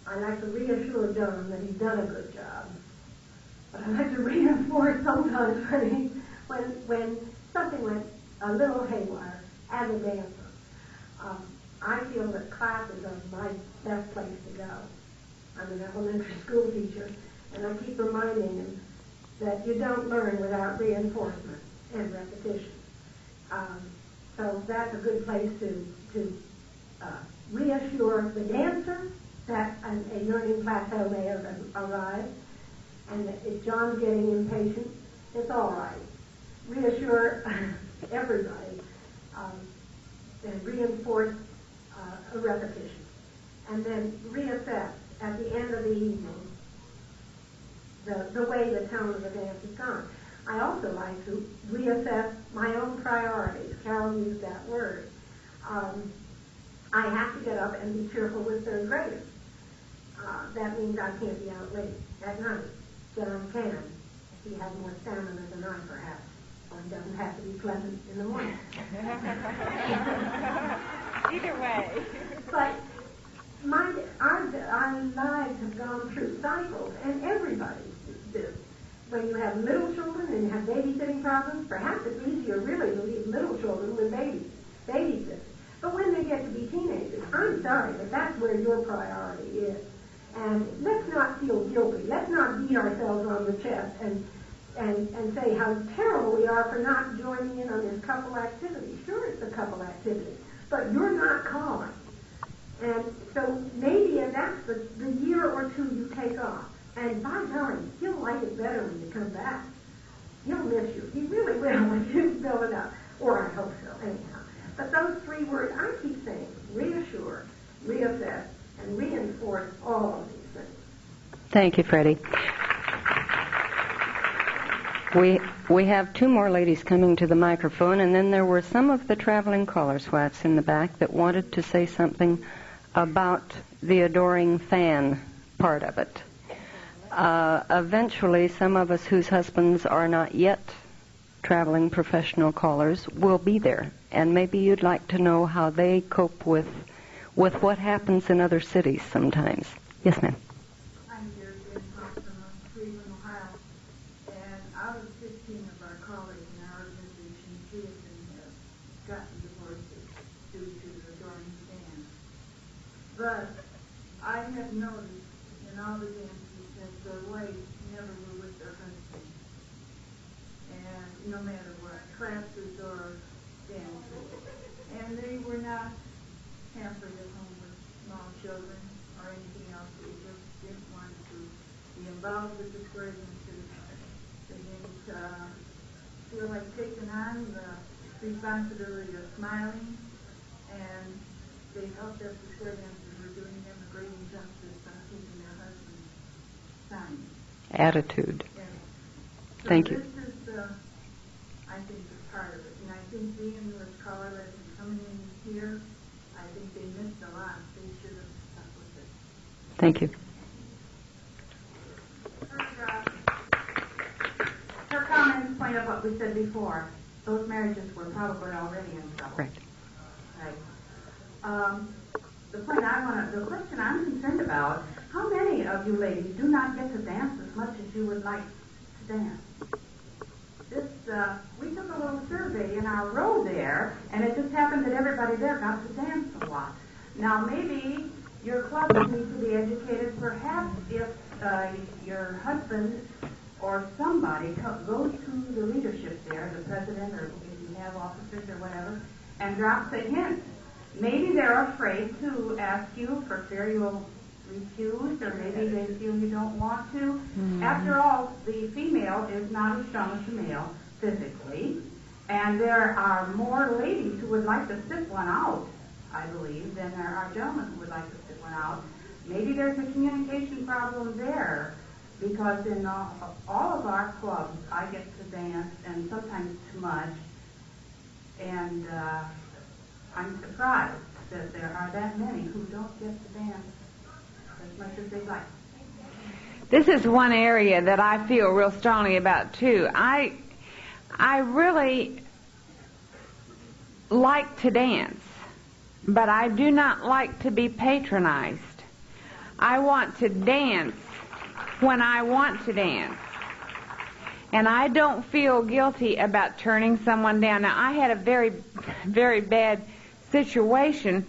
I like to reassure John that he's done a good job, but I like to reinforce sometimes when something went a little haywire as a dancer. I feel that classes are my best place to go. I'm an elementary school teacher, and I keep reminding him that you don't learn without reinforcement and repetition. So that's a good place to reassure the dancer that a learning plateau may have arrived, and that if John's getting impatient, it's all right. Reassure everybody and reinforce a repetition. And then reassess at the end of the evening the way the tone of the dance has gone. I also like to reassess my own priorities. Carole used that word. I have to get up and be cheerful with third graders. That means I can't be out late at night. John can. He has more stamina than I, perhaps. Or he doesn't have to be pleasant in the morning. Either way. But our lives have gone through cycles, and everybody do. When you have little children and you have babysitting problems, perhaps it's easier really to leave little children with babysitters. But when they get to be teenagers, I'm sorry, but that's where your priority is. And let's not feel guilty. Let's not beat ourselves on the chest and say how terrible we are for not joining in on this couple activity. Sure, it's a couple activity, but you're not calling. And so maybe that's the year or 2 you take off. And by golly, he'll like it better when you come back. He'll miss you. He really will when you build it up. Or I hope so, anyhow. But those 3 words, I keep saying, reassure, reassess, and reinforce all of these things. Thank you, Freddie. We have 2 more ladies coming to the microphone, and then there were some of the traveling caller swats in the back that wanted to say something about the adoring fan part of it. Eventually, some of us whose husbands are not yet traveling professional callers will be there, and maybe you'd like to know how they cope with what happens in other cities sometimes. Yes, ma'am. I'm here in Cleveland, Ohio, and out of 15 of our colleagues in our organization, 3 of them have gotten divorces due to the adoring fan. But I have noticed in all the dances that the wives never were with their husbands, and no matter what, classes or dances, and they were not hampered at home with small children or anything else. They just didn't want to be involved with the square dances. They didn't feel like taking on the responsibility of smiling, and they felt that the square dancers were doing them a great injustice by keeping their husbands signed. Attitude. Yeah. So Thank you. This is I think, the part of it. And I think being with Carole and coming in here, I think they missed a lot. They should have stuck with it. Thank you. Her comments point out what we said before. Those marriages were probably already in trouble. Right. Right. The question I'm concerned about, how many of you ladies do not get to dance as much as you would like to dance? We took a little survey in our row there, and it just happened that everybody there got to dance a lot. Now, maybe your clubs need to be educated. Perhaps if your husband or somebody goes to the leadership there, the president, or if you have officers or whatever, and drops a hint. Maybe they're afraid to ask you for fear you'll refuse, or maybe they feel you don't want to. Mm-hmm. After all, the female is not as strong as the male physically, and there are more ladies who would like to sit one out, I believe, than there are gentlemen who would like to sit one out. maybe there's a communication problem there, because in all of our clubs, I get to dance, and sometimes too much, and I'm surprised that there are that many who don't get to dance as much as they'd like. This is one area that I feel real strongly about, too. I really like to dance, but I do not like to be patronized. I want to dance when I want to dance. And I don't feel guilty about turning someone down. Now, I had a very, very bad situation.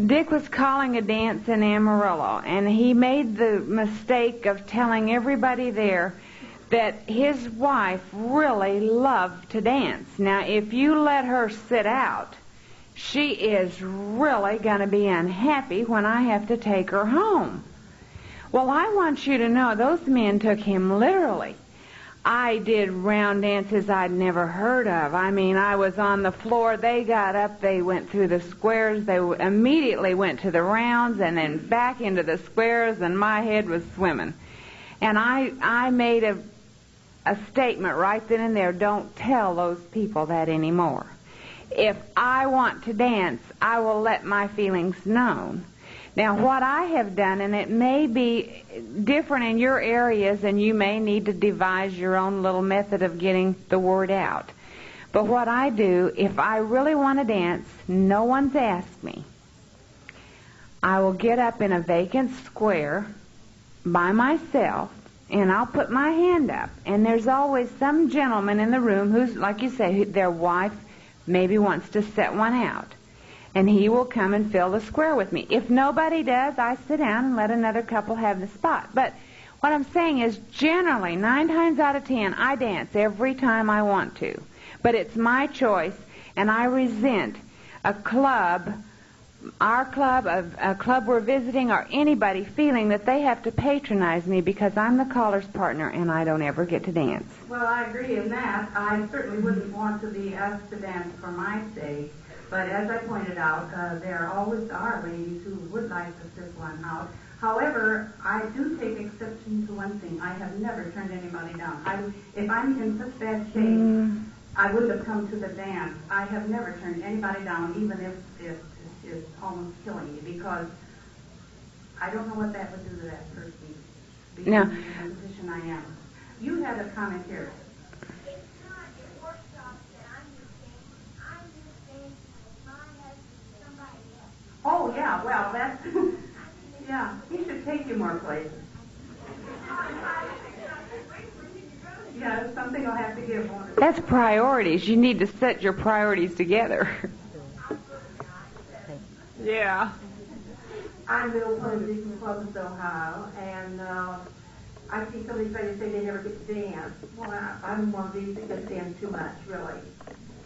Dick was calling a dance in Amarillo, and he made the mistake of telling everybody there that his wife really loved to dance. Now, if you let her sit out, she is really going to be unhappy when I have to take her home. Well, I want you to know those men took him literally. I did round dances I'd never heard of. I mean, I was on the floor. They got up. They went through the squares. They immediately went to the rounds and then back into the squares, and my head was swimming. And I made a statement right then and there, don't tell those people that anymore. If I want to dance, I will let my feelings known. Now, what I have done, and it may be different in your areas, and you may need to devise your own little method of getting the word out. But what I do, if I really want to dance, no one's asked me, I will get up in a vacant square by myself, and I'll put my hand up. And there's always some gentleman in the room who's, like you say, their wife maybe wants to set one out. And he will come and fill the square with me. If nobody does, I sit down and let another couple have the spot. But what I'm saying is, generally, 9 times out of 10, I dance every time I want to. But it's my choice, and I resent a club, our club, a club we're visiting, or anybody feeling that they have to patronize me because I'm the caller's partner and I don't ever get to dance. Well, I agree in that. I certainly wouldn't want to be asked to dance for my sake. But as I pointed out, there always are ladies who would like to sit one out. However, I do take exception to one thing. I have never turned anybody down. If I'm in such bad shape, I wouldn't have come to the dance. I have never turned anybody down, even if it's almost killing me, because I don't know what that would do to that person, being in the position I am. You had a comment here. Oh, yeah, well, that's, yeah, he should take you more places. Yeah, something will have to give one. That's priorities. You need to set your priorities together. Yeah. I'm Bill Posey from Columbus, Ohio, and I see somebody try to say they never get to dance. Well, I'm one of these that gets dance too much, really.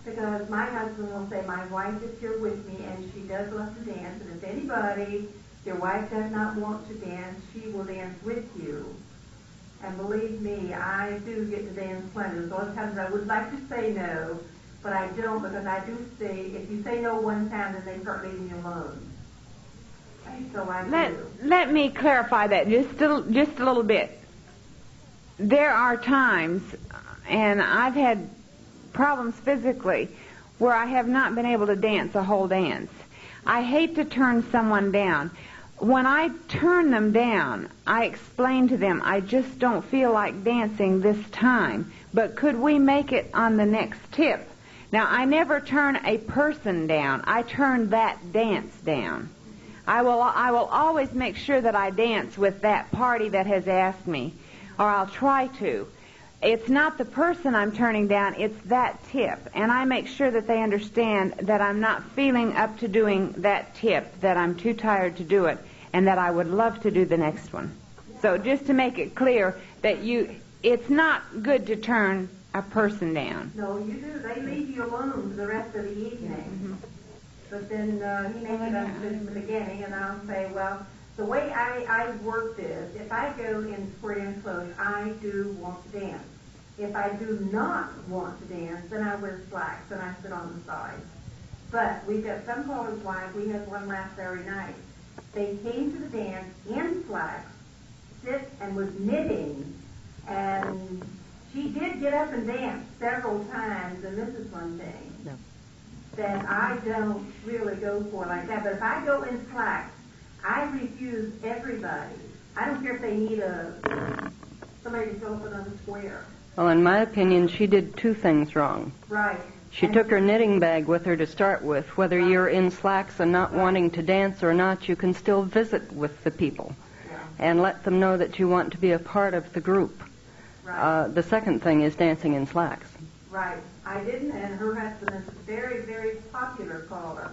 Because my husband will say, my wife is here with me, and she does love to dance, and if anybody, your wife does not want to dance, she will dance with you. And believe me, I do get to dance plenty. There's all times I would like to say no, but I don't, because I do say, if you say no one time, then they start leaving you alone. And so I do. Let me clarify that just a little bit. There are times, and I've had problems physically, where I have not been able to dance a whole dance. I hate to turn someone down. When I turn them down, I explain to them, I just don't feel like dancing this time, but could we make it on the next tip? Now, I never turn a person down. I turn that dance down. I will always make sure that I dance with that party that has asked me, or I'll try to. It's not the person I'm turning down, it's that tip. And I make sure that they understand that I'm not feeling up to doing that tip, that I'm too tired to do it, and that I would love to do the next one. So just to make it clear that it's not good to turn a person down. No, you do. They leave you alone for the rest of the evening. Mm-hmm. But then he makes it understood in the beginning, and I'll say, well, the way I work this, if I go in square and close, I do want to dance. If I do not want to dance, then I wear slacks and I sit on the side. But we've got some callers' wives. We had one last Saturday night. they came to the dance in slacks, and was knitting, and she did get up and dance several times, and this is one thing that I don't really go for like that. But if I go in slacks, I refuse everybody. I don't care if they need somebody to fill up another square. Well, in my opinion, she did two things wrong. Right. She took her knitting bag with her to start with. Whether you're in slacks and not wanting to dance or not, you can still visit with the people and let them know that you want to be a part of the group. Right. The second thing is dancing in slacks. Right. I didn't, and her husband is a very, very popular caller.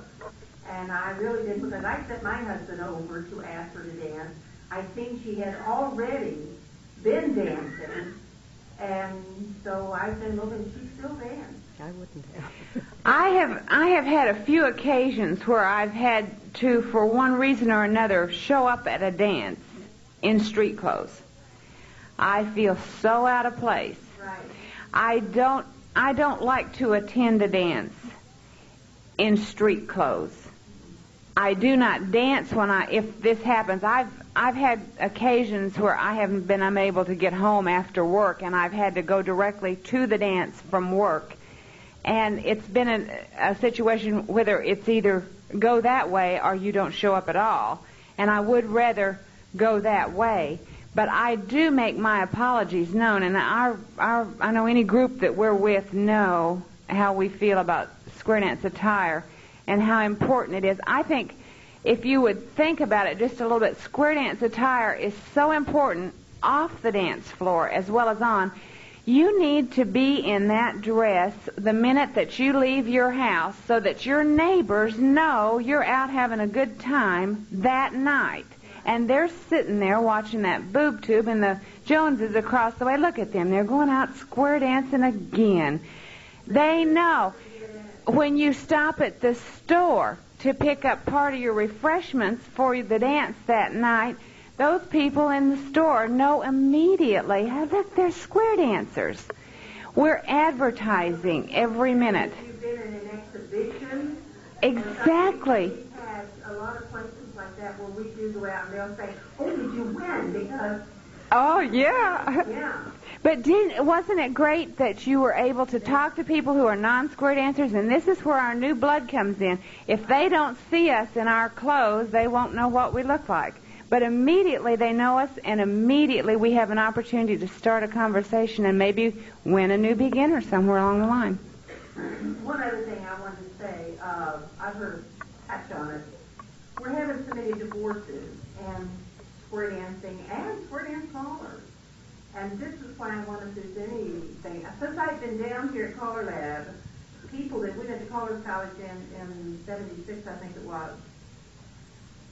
And I really did, because I sent my husband over to ask her to dance. I think she had already been dancing, and so I said, look, and she still danced. I wouldn't have. I have had a few occasions where I've had to, for one reason or another, show up at a dance in street clothes. I feel so out of place. Right. I don't like to attend a dance in street clothes. I do not dance if this happens. I've had occasions where I haven't been unable to get home after work, and I've had to go directly to the dance from work. And it's been a situation whether it's either go that way or you don't show up at all. And I would rather go that way. But I do make my apologies known, and I know any group that we're with know how we feel about square dance attire and how important it is. I think if you would think about it just a little bit, square dance attire is so important off the dance floor as well as on. You need to be in that dress the minute that you leave your house so that your neighbors know you're out having a good time that night. And they're sitting there watching that boob tube, and the Joneses across the way. Look at them. They're going out square dancing again. They know. When you stop at the store to pick up part of your refreshments for the dance that night, those people in the store know immediately, hey, look, they're square dancers. We're advertising every minute. You've been in an exhibition. Exactly. We've had a lot of places like that where we do go out and they'll say, oh, did you win? Because... Oh, yeah. Yeah. But wasn't it great that you were able to talk to people who are non-square dancers? And this is where our new blood comes in. If they don't see us in our clothes, they won't know what we look like. But immediately they know us, and immediately we have an opportunity to start a conversation and maybe win a new beginner somewhere along the line. One other thing I wanted to say, I've heard touch on it. We're having so many divorces and square dancing and square dance callers. And this is why I wonder if there's anything. Since I've been down here at CALLERLAB, people that went to College College in 76, I think it was,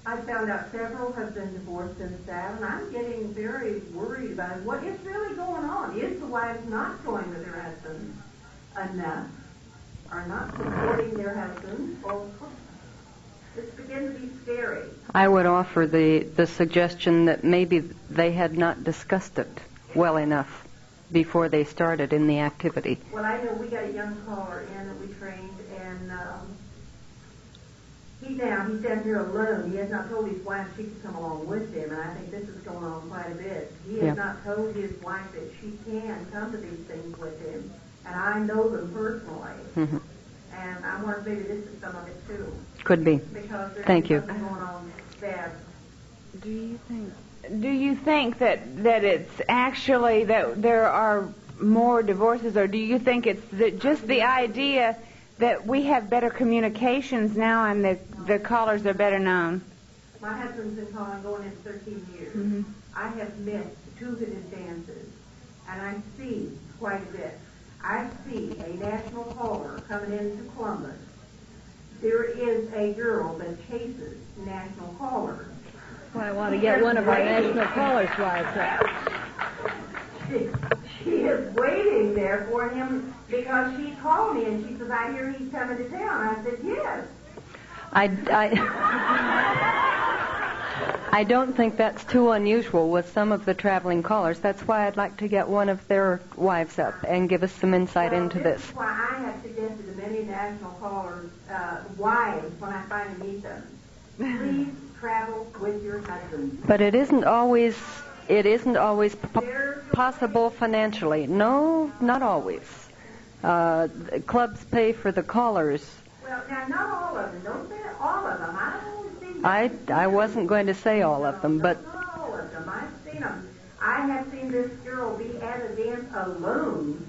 I found out several have been divorced since that, and I'm getting very worried about what is really going on. Is the wives not going with their husbands enough, or not supporting their husbands, or it's beginning to be scary. I would offer the suggestion that maybe they had not discussed it well enough before they started in the activity. Well, I know we got a young caller in that we trained, and he's down here alone. He has not told his wife she could come along with him, and I think this is going on quite a bit. He has not told his wife that she can come to these things with him, and I know them personally. Mm-hmm. And I wonder if maybe this is some of it too. Could be. Because there's Thank you. something going on bad. Do you think that it's actually that there are more divorces, or do you think it's just the idea that we have better communications now and the callers are better known? My husband's been calling going in 13 years. Mm-hmm. I have missed two of his dances, and I see quite a bit. I see a national caller coming into Columbus. There is a girl that chases national callers. Well, I want to get one of our national callers wives up. She is waiting there for him because she called me and she says, I hear he's coming to town. I said, yes. I don't think that's too unusual with some of the traveling callers. That's why I'd like to get one of their wives up and give us some insight into this. This is why I have suggested to many national callers, wives, when I finally meet them, please travel with your husband. But it isn't always possible financially. No, not always. Clubs pay for the callers. Well, now, not all of them. Don't say all of them. I don't see them. I wasn't going to say all of them, but Not all of them. I've seen them. I have seen this girl be at an event alone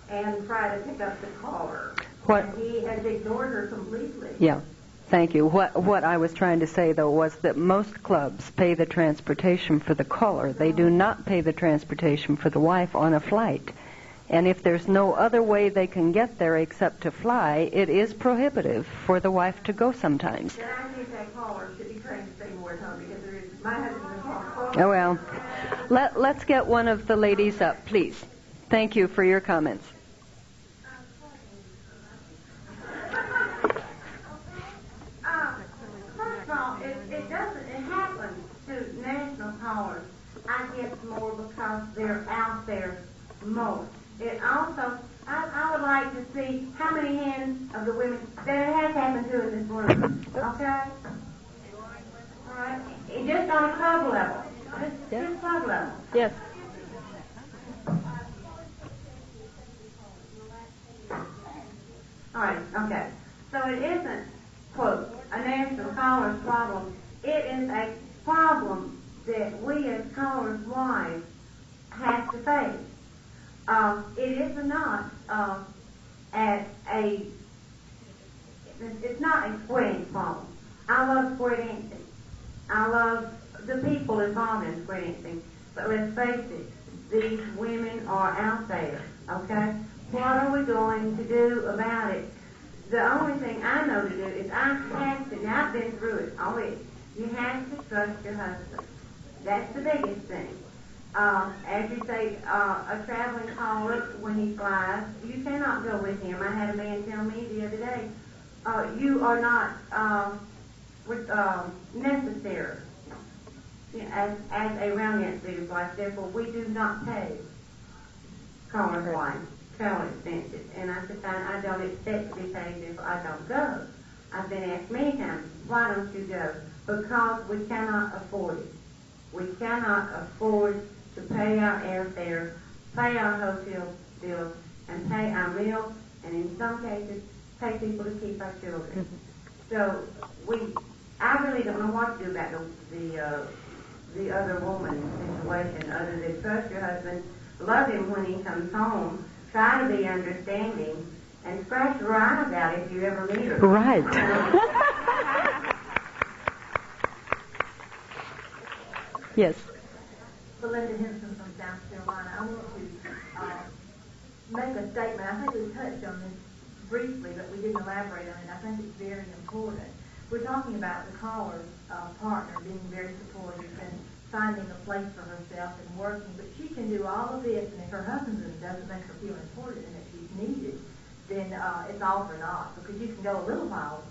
and try to pick up the caller. What? And he has ignored her completely. yeah. Thank you. What I was trying to say, though, was that most clubs pay the transportation for the caller. They do not pay the transportation for the wife on a flight. And if there's no other way they can get there except to fly, it is prohibitive for the wife to go sometimes. Then I think that caller should be trained to stay more at home because there is my husband is on. Oh, well, let's get one of the ladies up, please. Thank you for your comments. First of all, it happens to national callers. I guess more because they're out there most. It also, I would like to see how many hands of the women that it has happened to in this room. Okay? All right? Just on a club level. Just club level. Yes. All right, okay. So it isn't, quote, a national caller's problem. It is a problem that we as callers' wives have to face. It is not it's not a square dance problem. I love square dancing. I love the people involved in square dancing. But let's face it, these women are out there, okay? What are we going to do about it? The only thing I know to do is I have to, now I've been through it already, you have to trust your husband. That's the biggest thing. As you say, a traveling caller, when he flies, you cannot go with him. I had a man tell me the other day, you are not necessary as a round dance leader's wife. Therefore, we do not pay caller's wife travel expenses. And I said, fine, I don't expect to be paid if I don't go. I've been asked many times, why don't you go? Because we cannot afford it. We cannot afford to pay our airfare, pay our hotel bills, and pay our meals, and in some cases, pay people to keep our children. So I really don't know what to do about the other woman's situation, other than trust your husband, love him when he comes home, try to be understanding, and scratch your eyes out if you ever meet her. Right. Yes. Belinda Henson from South Carolina. I want to make a statement. I think we touched on this briefly, but we didn't elaborate on it. I think it's very important. We're talking about the caller's partner being very supportive and finding a place for herself and working, but she can do all of this, and if her husband doesn't make her feel important and that she's needed, then it's all for naught, because you can go a little while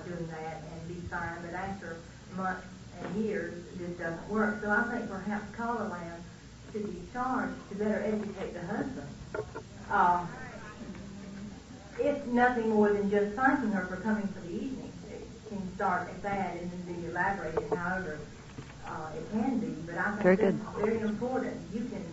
doing that and be fine, but after months and years, this doesn't work. So I think perhaps CALLERLAB should be charged to better educate the husband. It's nothing more than just thanking her for coming for the evening. It can start at that and then be elaborated however it can be. But I think it's very important. You can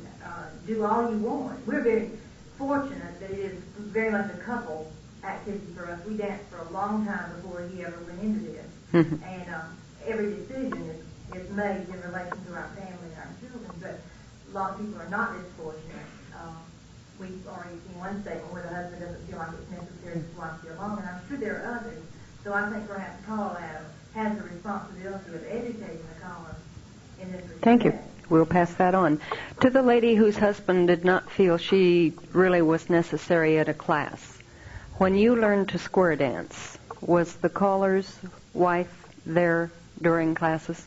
do all you want. We're very fortunate that it is very much a couple activity for us. We danced for a long time before he ever went into this. And every decision is made in relation to our family and our children, but a lot of people are not this fortunate. We've already seen one statement where the husband doesn't feel like it's necessary to watch you along, and I'm sure there are others. So I think perhaps CALLERLAB has the responsibility of educating the caller in this respect. Thank you. We'll pass that on. To the lady whose husband did not feel she really was necessary at a class, when you learned to square dance, was the caller's wife there during classes?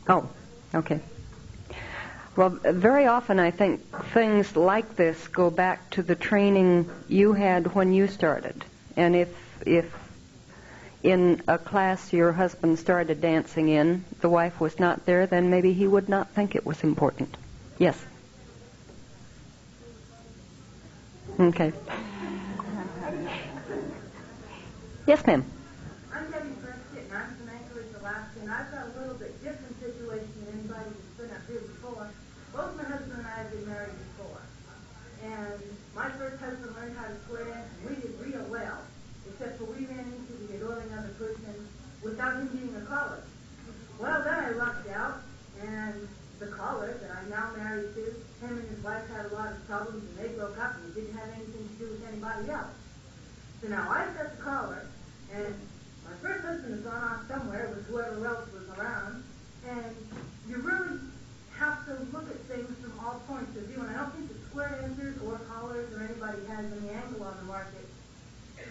Oh, okay. Well, very often I think things like this go back to the training you had when you started. And if in a class your husband started dancing in, the wife was not there, then maybe he would not think it was important. Yes? Okay. Yes, ma'am. I'm Debbie Prescott, and I'm from Anchorage, Alaska, and I've got a little bit different situation than anybody that's been up here before. Both my husband and I have been married before. And my first husband learned how to swear, and we did real well, except for we ran into the adoring other person without him being a caller. Well, then I lucked out, and the caller that I'm now married to, him and his wife had a lot of problems, and they broke up, and it didn't have anything to do with anybody else. So now I've got the caller, and my first husband has gone off somewhere with whoever else was around, and you really have to look at things from all points of view, and I don't think the square answers or callers or anybody has any angle on the market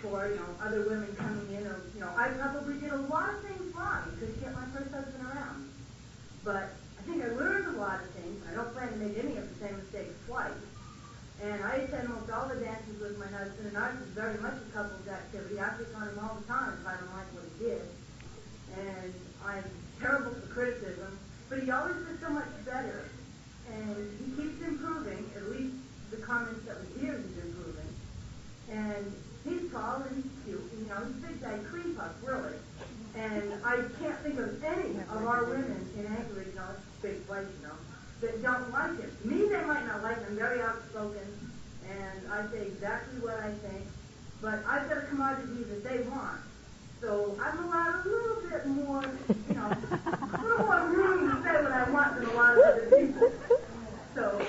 for, other women coming in, or, I probably did a lot of things wrong to get my first husband around. But I think I learned a lot of things, and I don't plan to make any of the same mistakes twice. And I attend almost all the dances with my husband, and ours is very much a couple's activity. I pick on him all the time if I don't like what he did. And I'm terrible for criticism, but he always does so much better. And he keeps improving, at least the comments that we hear he's improving. And he's tall and he's cute, and, he's a big guy, cream puff, really. And I can't think of any of our women in Anchorage, it's a big place, that don't like him. Me, they might not like him. I'm very outspoken, and I say exactly what I think. But I've got a commodity that they want. So I'm allowed a little bit more, a little more room to say what I want than a lot of other people. So,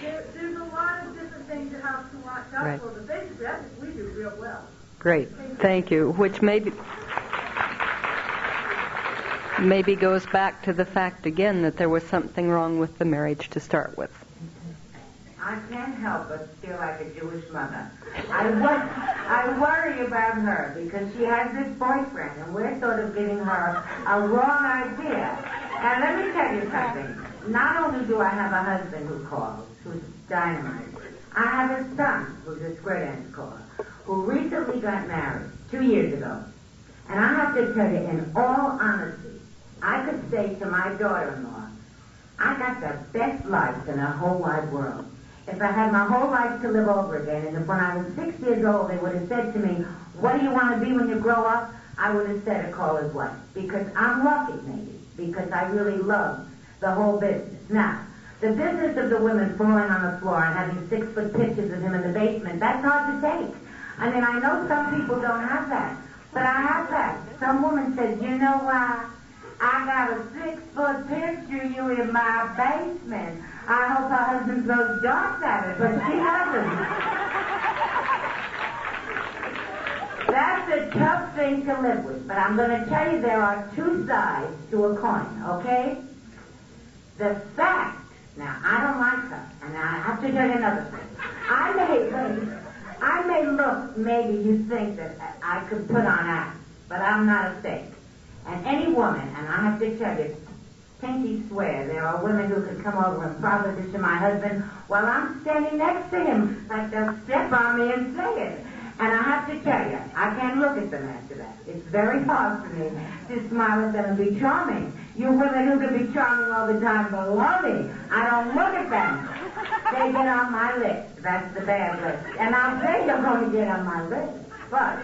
there's a lot of different things you have to watch out for, but basically I think we do real well. Great. Thank you. Which maybe goes back to the fact again that there was something wrong with the marriage to start with. I can't help but feel like a Jewish mother. I worry about her because she has this boyfriend, and we're sort of giving her a wrong idea. And let me tell you something. Not only do I have a husband who calls, who's dynamite, I have a son who's a square dance caller, who recently got married 2 years ago. And I have to tell you, in all honesty, I could say to my daughter-in-law, I got the best life in the whole wide world. If I had my whole life to live over again, and if when I was 6 years old they would have said to me, what do you want to be when you grow up? I would have said a caller's wife. Because I'm lucky, maybe. Because I really love the whole business. Now, the business of the women falling on the floor and having 6-foot pictures of him in the basement, that's hard to take. I mean, I know some people don't have that. But I have that. Some woman says, I got a 6-foot picture of you in my basement. I hope her husband throws darts at it, but she hasn't. That's a tough thing to live with, but I'm going to tell you there are two sides to a coin, okay? The fact, now I don't like her, and I have to tell you another thing. I may look, maybe you think that I could put on acts, but I'm not a fake. And any woman, and I have to tell you, pinky swear, there are women who could come over and prophesy to my husband while I'm standing next to him, like they'll step on me and say it. And I have to tell you, I can't look at them after that. It's very hard for me to smile at them and be charming. You women who can be charming all the time below me, I don't look at them. They get on my list. That's the bad list. And I'll say they're going to get on my list. But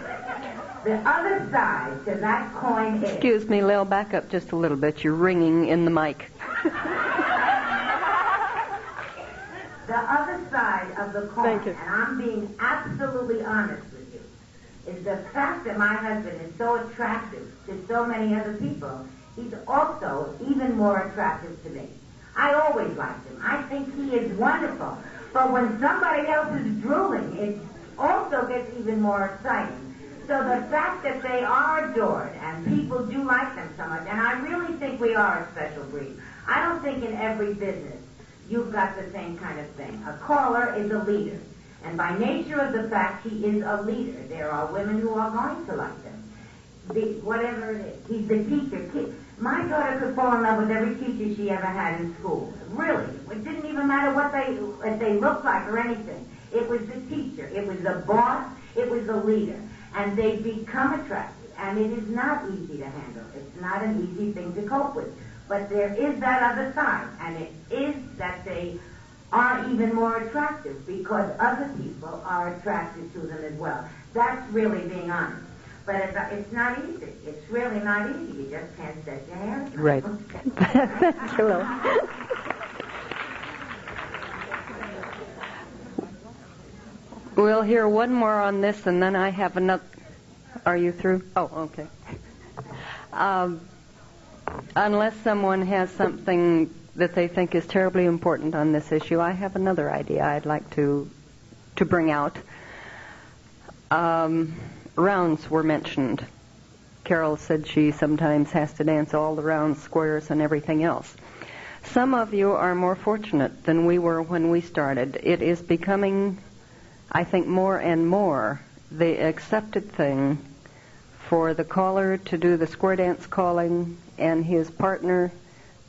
the other side to that coin is... Excuse me, Lil, back up just a little bit. You're ringing in the mic. The other side of the coin, and I'm being absolutely honest with you, is the fact that my husband is so attractive to so many other people. He's also even more attractive to me. I always liked him. I think he is wonderful. But when somebody else is drooling, it also gets even more exciting. So the fact that they are adored and people do like them so much, and I really think we are a special breed. I don't think in every business you've got the same kind of thing. A caller is a leader. And by nature of the fact he is a leader, there are women who are going to like him. Whatever it is. He's the teacher. My daughter could fall in love with every teacher she ever had in school. Really. It didn't even matter what they looked like or anything. It was the teacher. It was the boss. It was the leader. And they become attractive. And it is not easy to handle. It's not an easy thing to cope with. But there is that other side. And it is that they are even more attractive because other people are attracted to them as well. That's really being honest. But it's not easy. It's really not easy. You just can't set your hands. Right. Thank you, Lil. We'll hear one more on this, and then I have another. Are you through? Oh, okay. Unless someone has something that they think is terribly important on this issue, I have another idea I'd like to bring out. Rounds were mentioned. Carole said she sometimes has to dance all the rounds, squares, and everything else. Some of you are more fortunate than we were when we started. It is becoming, I think, more and more the accepted thing for the caller to do the square dance calling and his partner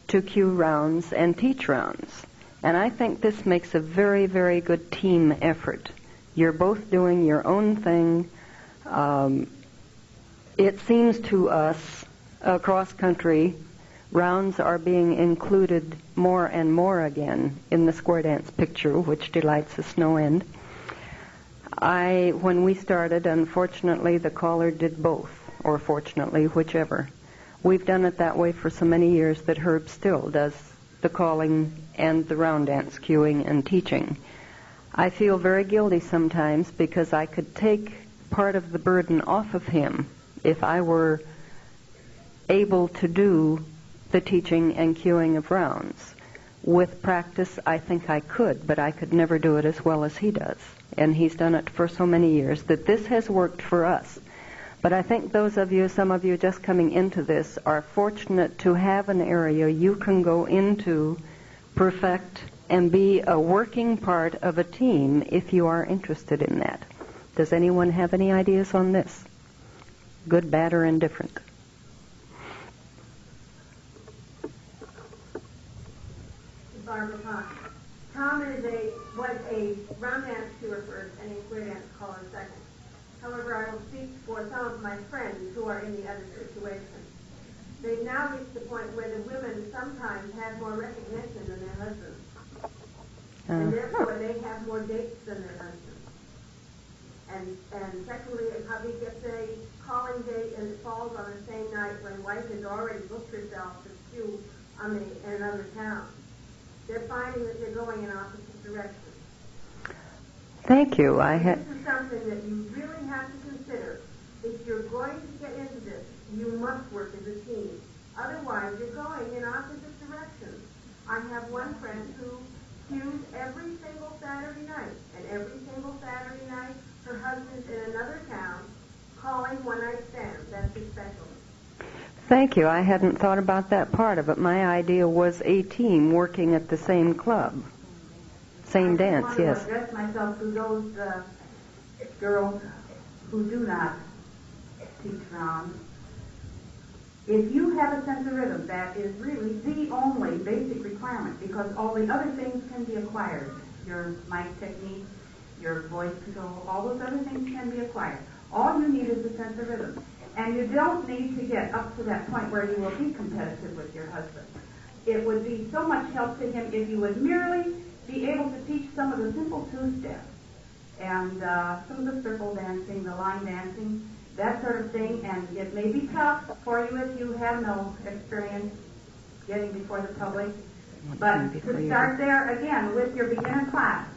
to cue rounds and teach rounds. And I think this makes a very, very good team effort. You're both doing your own thing. It seems to us across country, rounds are being included more and more again in the square dance picture, which delights us no end. When we started, unfortunately, the caller did both, or fortunately, whichever. We've done it that way for so many years that Herb still does the calling and the round dance cueing and teaching. I feel very guilty sometimes because I could take part of the burden off of him if I were able to do the teaching and cueing of rounds. With practice, I think I could, but I could never do it as well as he does. And he's done it for so many years that this has worked for us. But I think some of you just coming into this, are fortunate to have an area you can go into, perfect, and be a working part of a team if you are interested in that. Does anyone have any ideas on this? Good, bad, or indifferent? Barbara Fox. Tom was a round dance cuer first and a square dance caller second. However, I will speak for some of my friends who are in the other situation. They've now reached the point where the women sometimes have more recognition than their husbands. And therefore, they have more dates than their husbands. And secondly, a hubby gets a calling date and it falls on the same night when wife has already booked herself to cue in another town. They're finding that they're going in opposite directions. Thank you. This is something that you really have to consider. If you're going to get into this, you must work as a team. Otherwise, you're going in opposite directions. I have one friend who cues every single Saturday night, and every single Saturday night, her husband's in another town calling one-night stands. That's his specialty. Thank you. I hadn't thought about that part of it. My idea was a team working at the same club. Same dance, yes. I address myself to those girls who do not teach rounds. If you have a sense of rhythm, that is really the only basic requirement, because all the other things can be acquired. Your mic technique, your voice control, all those other things can be acquired. All you need is a sense of rhythm. And you don't need to get up to that point where you will be competitive with your husband. It would be so much help to him if you would merely be able to teach some of the simple two-steps and some of the circle dancing, the line dancing, that sort of thing. And it may be tough for you if you have no experience getting before the public. But to start there, again, with your beginner class,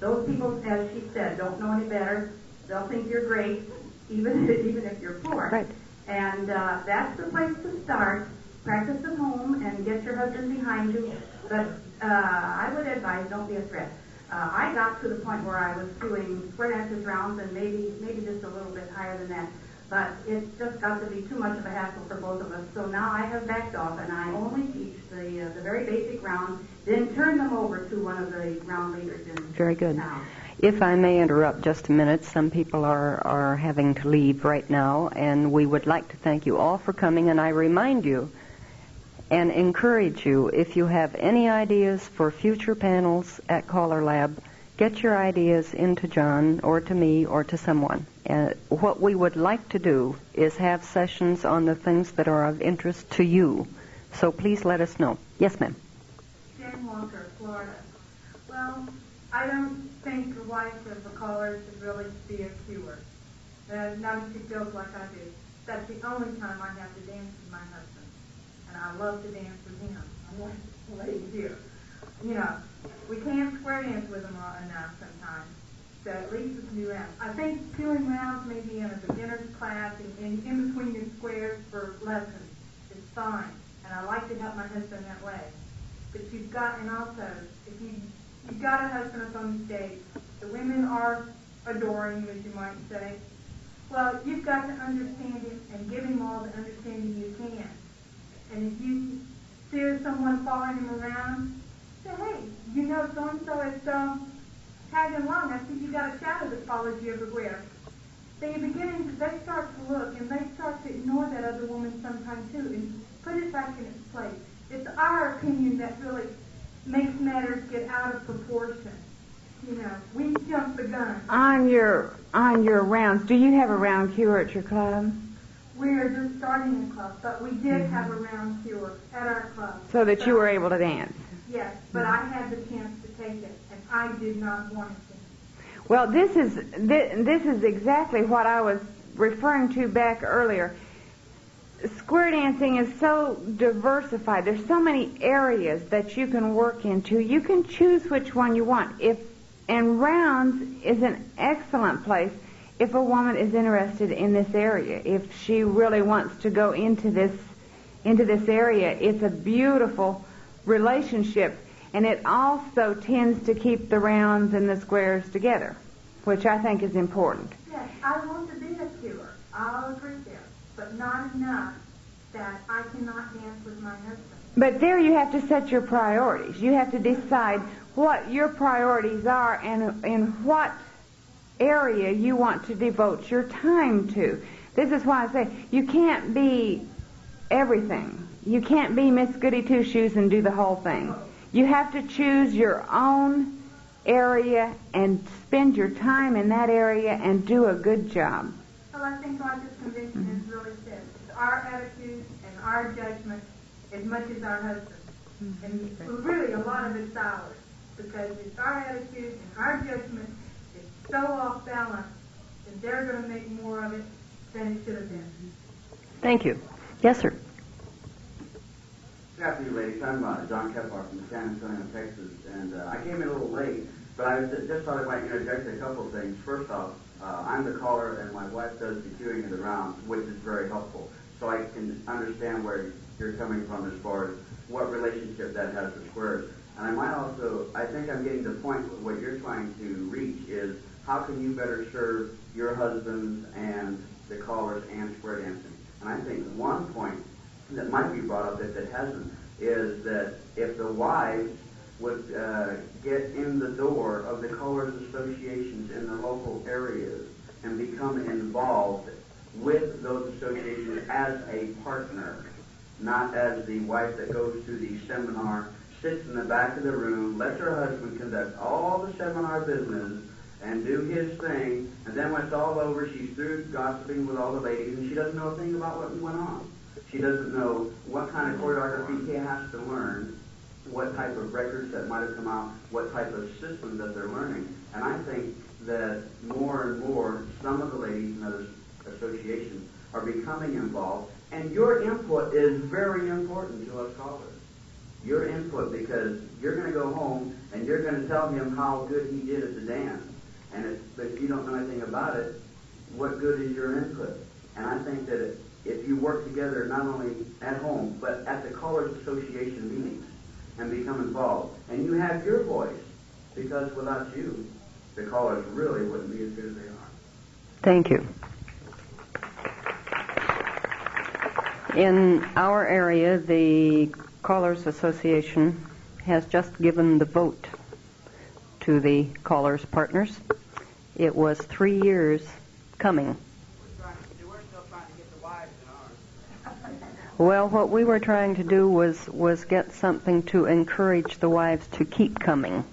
those people, as she said, don't know any better. They'll think you're great, even if you're poor. Right. And that's the place to start. Practice at home and get your husband behind you. But I would advise, don't be a threat. I got to the point where I was doing square dances rounds and maybe just a little bit higher than that. But it's just got to be too much of a hassle for both of us. So now I have backed off and I only teach the very basic rounds, then turn them over to one of the round leaders in Very good. town. If I may interrupt just a minute, some people are having to leave right now, and we would like to thank you all for coming, and I remind you and encourage you, if you have any ideas for future panels at CALLERLAB, get your ideas into John or to me or to someone. And what we would like to do is have sessions on the things that are of interest to you. So please let us know. Yes, ma'am. Jane Walker, Florida. Well, I don't think the wife of a caller should really be a cure. Not if she feels like I do. That's the only time I have to dance with my husband. And I love to dance with him. I'm like the lady here. You know, we can't square dance with him enough sometimes. So at least we can do rounds. I think doing rounds maybe in a beginner's class and in between your squares for lessons is fine. And I like to help my husband that way. But you've got, and also, if you've got a husband up on the stage, the women are adoring him, as you might say. Well, you've got to understand him and give him all the understanding you can. And if you see someone following him around, say, hey, you know so-and-so is tagging along. I see you got a shadow that follows you everywhere. They start to look, and they start to ignore that other woman sometimes too, and put it back in its place. It's our opinion that really makes matters get out of proportion. You know, we jump the gun. On your rounds, do you have a round cure at your club? We're just starting a club, but we did have a round cure at our club. So that you were able to dance? Yes, but I had the chance to take it, and I did not want it to. Well, this is exactly what I was referring to back earlier. Square dancing is so diversified. There's so many areas that you can work into. You can choose which one you want. And rounds is an excellent place if a woman is interested in this area. If she really wants to go into this area, it's a beautiful relationship, and it also tends to keep the rounds and the squares together, which I think is important. Yes, I want to be a cure. I'll agree there, but not enough that I cannot dance with my husband. But there you have to set your priorities. You have to decide what your priorities are and in what area you want to devote your time to. This is why I say you can't be everything. You can't be Miss Goody Two-Shoes and do the whole thing. You have to choose your own area and spend your time in that area and do a good job. Well, I think what this convention has really said is our attitude and our judgment as much as our husband's. And really a lot of it's ours, because it's our attitude and our judgment is so off balance that they're going to make more of it than it should have been. Thank you. Yes, sir. Good afternoon, ladies. I'm John Kepler from San Antonio, Texas, and I came in a little late, but I just thought I might interject a couple of things. First off, I'm the caller, and my wife does the queuing of the rounds, which is very helpful, so I can understand where you're coming from as far as what relationship that has with squares. And I might also, I think I'm getting the point with what you're trying to reach is how can you better serve your husbands and the callers and square dancing. And I think one point that might be brought up that hasn't is that if the wives would get in the door of the callers associations in the local areas and become involved with those associations as a partner, not as the wife that goes to the seminar, sits in the back of the room, lets her husband conduct all the seminar business and do his thing, and then when it's all over, she's through gossiping with all the ladies, and she doesn't know a thing about what went on. She doesn't know what kind of choreography he has to learn, what type of records that might have come out, what type of system that they're learning. And I think that more and more, some of the ladies in other associations are becoming involved, and your input is very important to us callers. Your input, because you're going to go home and you're going to tell him how good he did at the dance. And but if you don't know anything about it, what good is your input? And I think that if you work together not only at home, but at the Callers Association meetings and become involved, and you have your voice, because without you, the callers really wouldn't be as good as they are. Thank you. In our area, the Callers Association has just given the vote to the callers' partners. It was 3 years coming. Well, what we were trying to do was get something to encourage the wives to keep coming,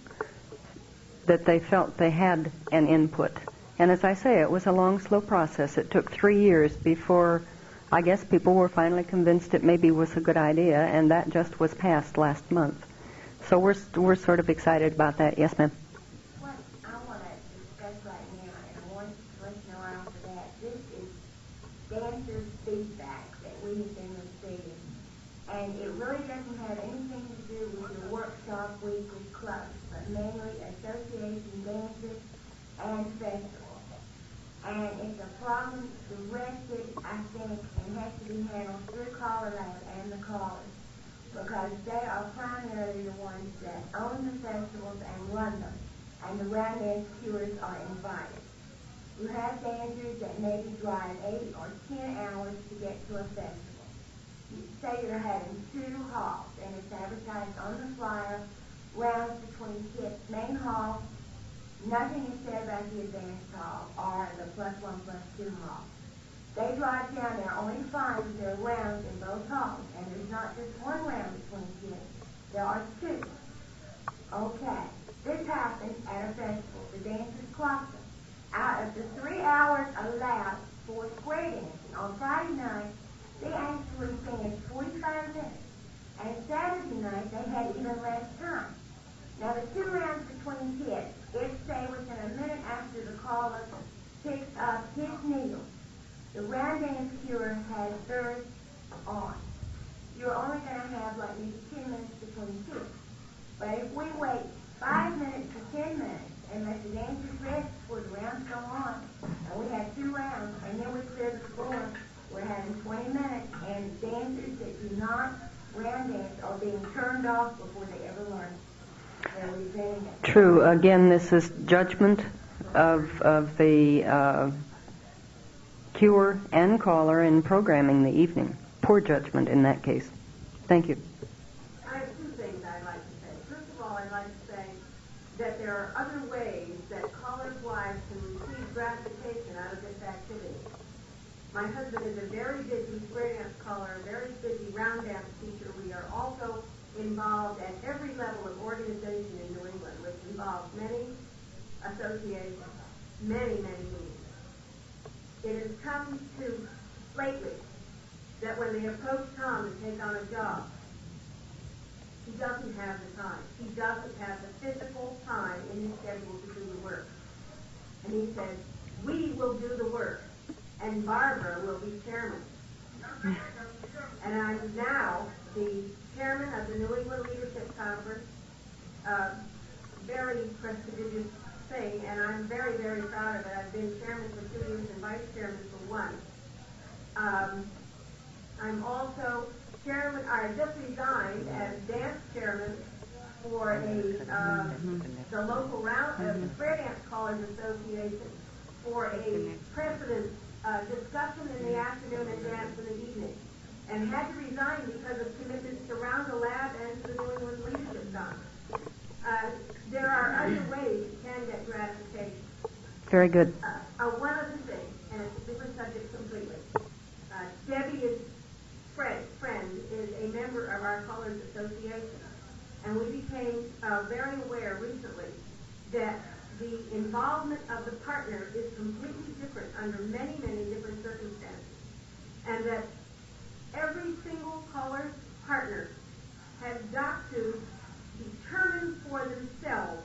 that they felt they had an input. And as I say, it was a long, slow process. It took 3 years before I guess people were finally convinced it maybe was a good idea, and that just was passed last month. So we're sort of excited about that. Yes, ma'am. What I want to discuss right now, and I want to let you know after that, this is dancers' feedback that we have been receiving. And it really doesn't have anything to do with your workshop week with clubs, but mainly association dances and festivals. And it's a problem directed, I think, and has to be handled through CALLERLAB and the callers, because they are primarily the ones that own the festivals and run them, and the round dance cuers are invited. You have dancers that maybe drive 8 or 10 hours to get to a festival. You say you're having 2 halls, and it's advertised on the flyer, rounds between kids. Main hall, nothing is said about the advanced hall or the +1/+2 hall. They drive down there only find that there are rounds in both halls, and there's not just one round between kids. There are 2. Okay. This happens at a festival. The dancers clock them. Out of the 3 hours allowed for square dancing on Friday night, they actually finished 45 minutes. And Saturday night, they had even less time. Now, the 2 rounds between kids, if, say, within a minute after the caller picks up his needle, the round dance cure has theirs on. You're only going to have like maybe 10 minutes between kids. But if we wait 5 minutes to 10 minutes and let the dancers rest before the rounds go on, and we have 2 rounds, and then we clear the floor, we're having 20 minutes, and dancers that do not round dance are being turned off before they ever learn. They're resenting it. True. Again, this is judgment of the cure and caller in programming the evening. Poor judgment in that case. Thank you. I have 2 things I'd like to say. First of all, I'd like to say that there are other ways that callers' wives can receive gratification out of this activity. My husband is a very busy square dance caller, a very busy round dance teacher. We are also involved at every level of organization in New England, which involves many associations, many meetings. It has come to lately that when they approach Tom to take on a job, he doesn't have the time. He doesn't have the physical time in his schedule to do the work. And he says, we will do the work, and Barbara will be chairman. And I'm now the chairman of the New England Leadership Conference, very prestigious thing, and I'm very, very proud of it. I've been chairman for 2 years and vice chairman for 1. I'm also chairman. I just resigned as dance chairman for the local Square Dance Callers Association for a precedent discussion in the afternoon and dance in the evening, and had to resign because of commitments to CALLERLAB and to the New England Leadership Conference. There are other ways you can get gratification. Very good. One other thing, and it's a different subject completely. Debbie's friend is a member of our Callers Association, and we became very aware recently that the involvement of the partner is completely different under many, many different circumstances, and that every single caller's partner has got to determine for themselves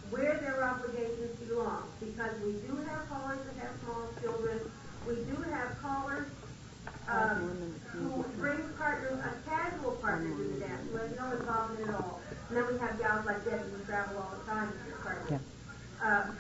where their obligations belong, because we do have callers that have small children. We do have callers who bring partners, a casual partner to the dance, who has no involvement at all. And then we have gals like Debbie who travel all the time with their partners. Yeah.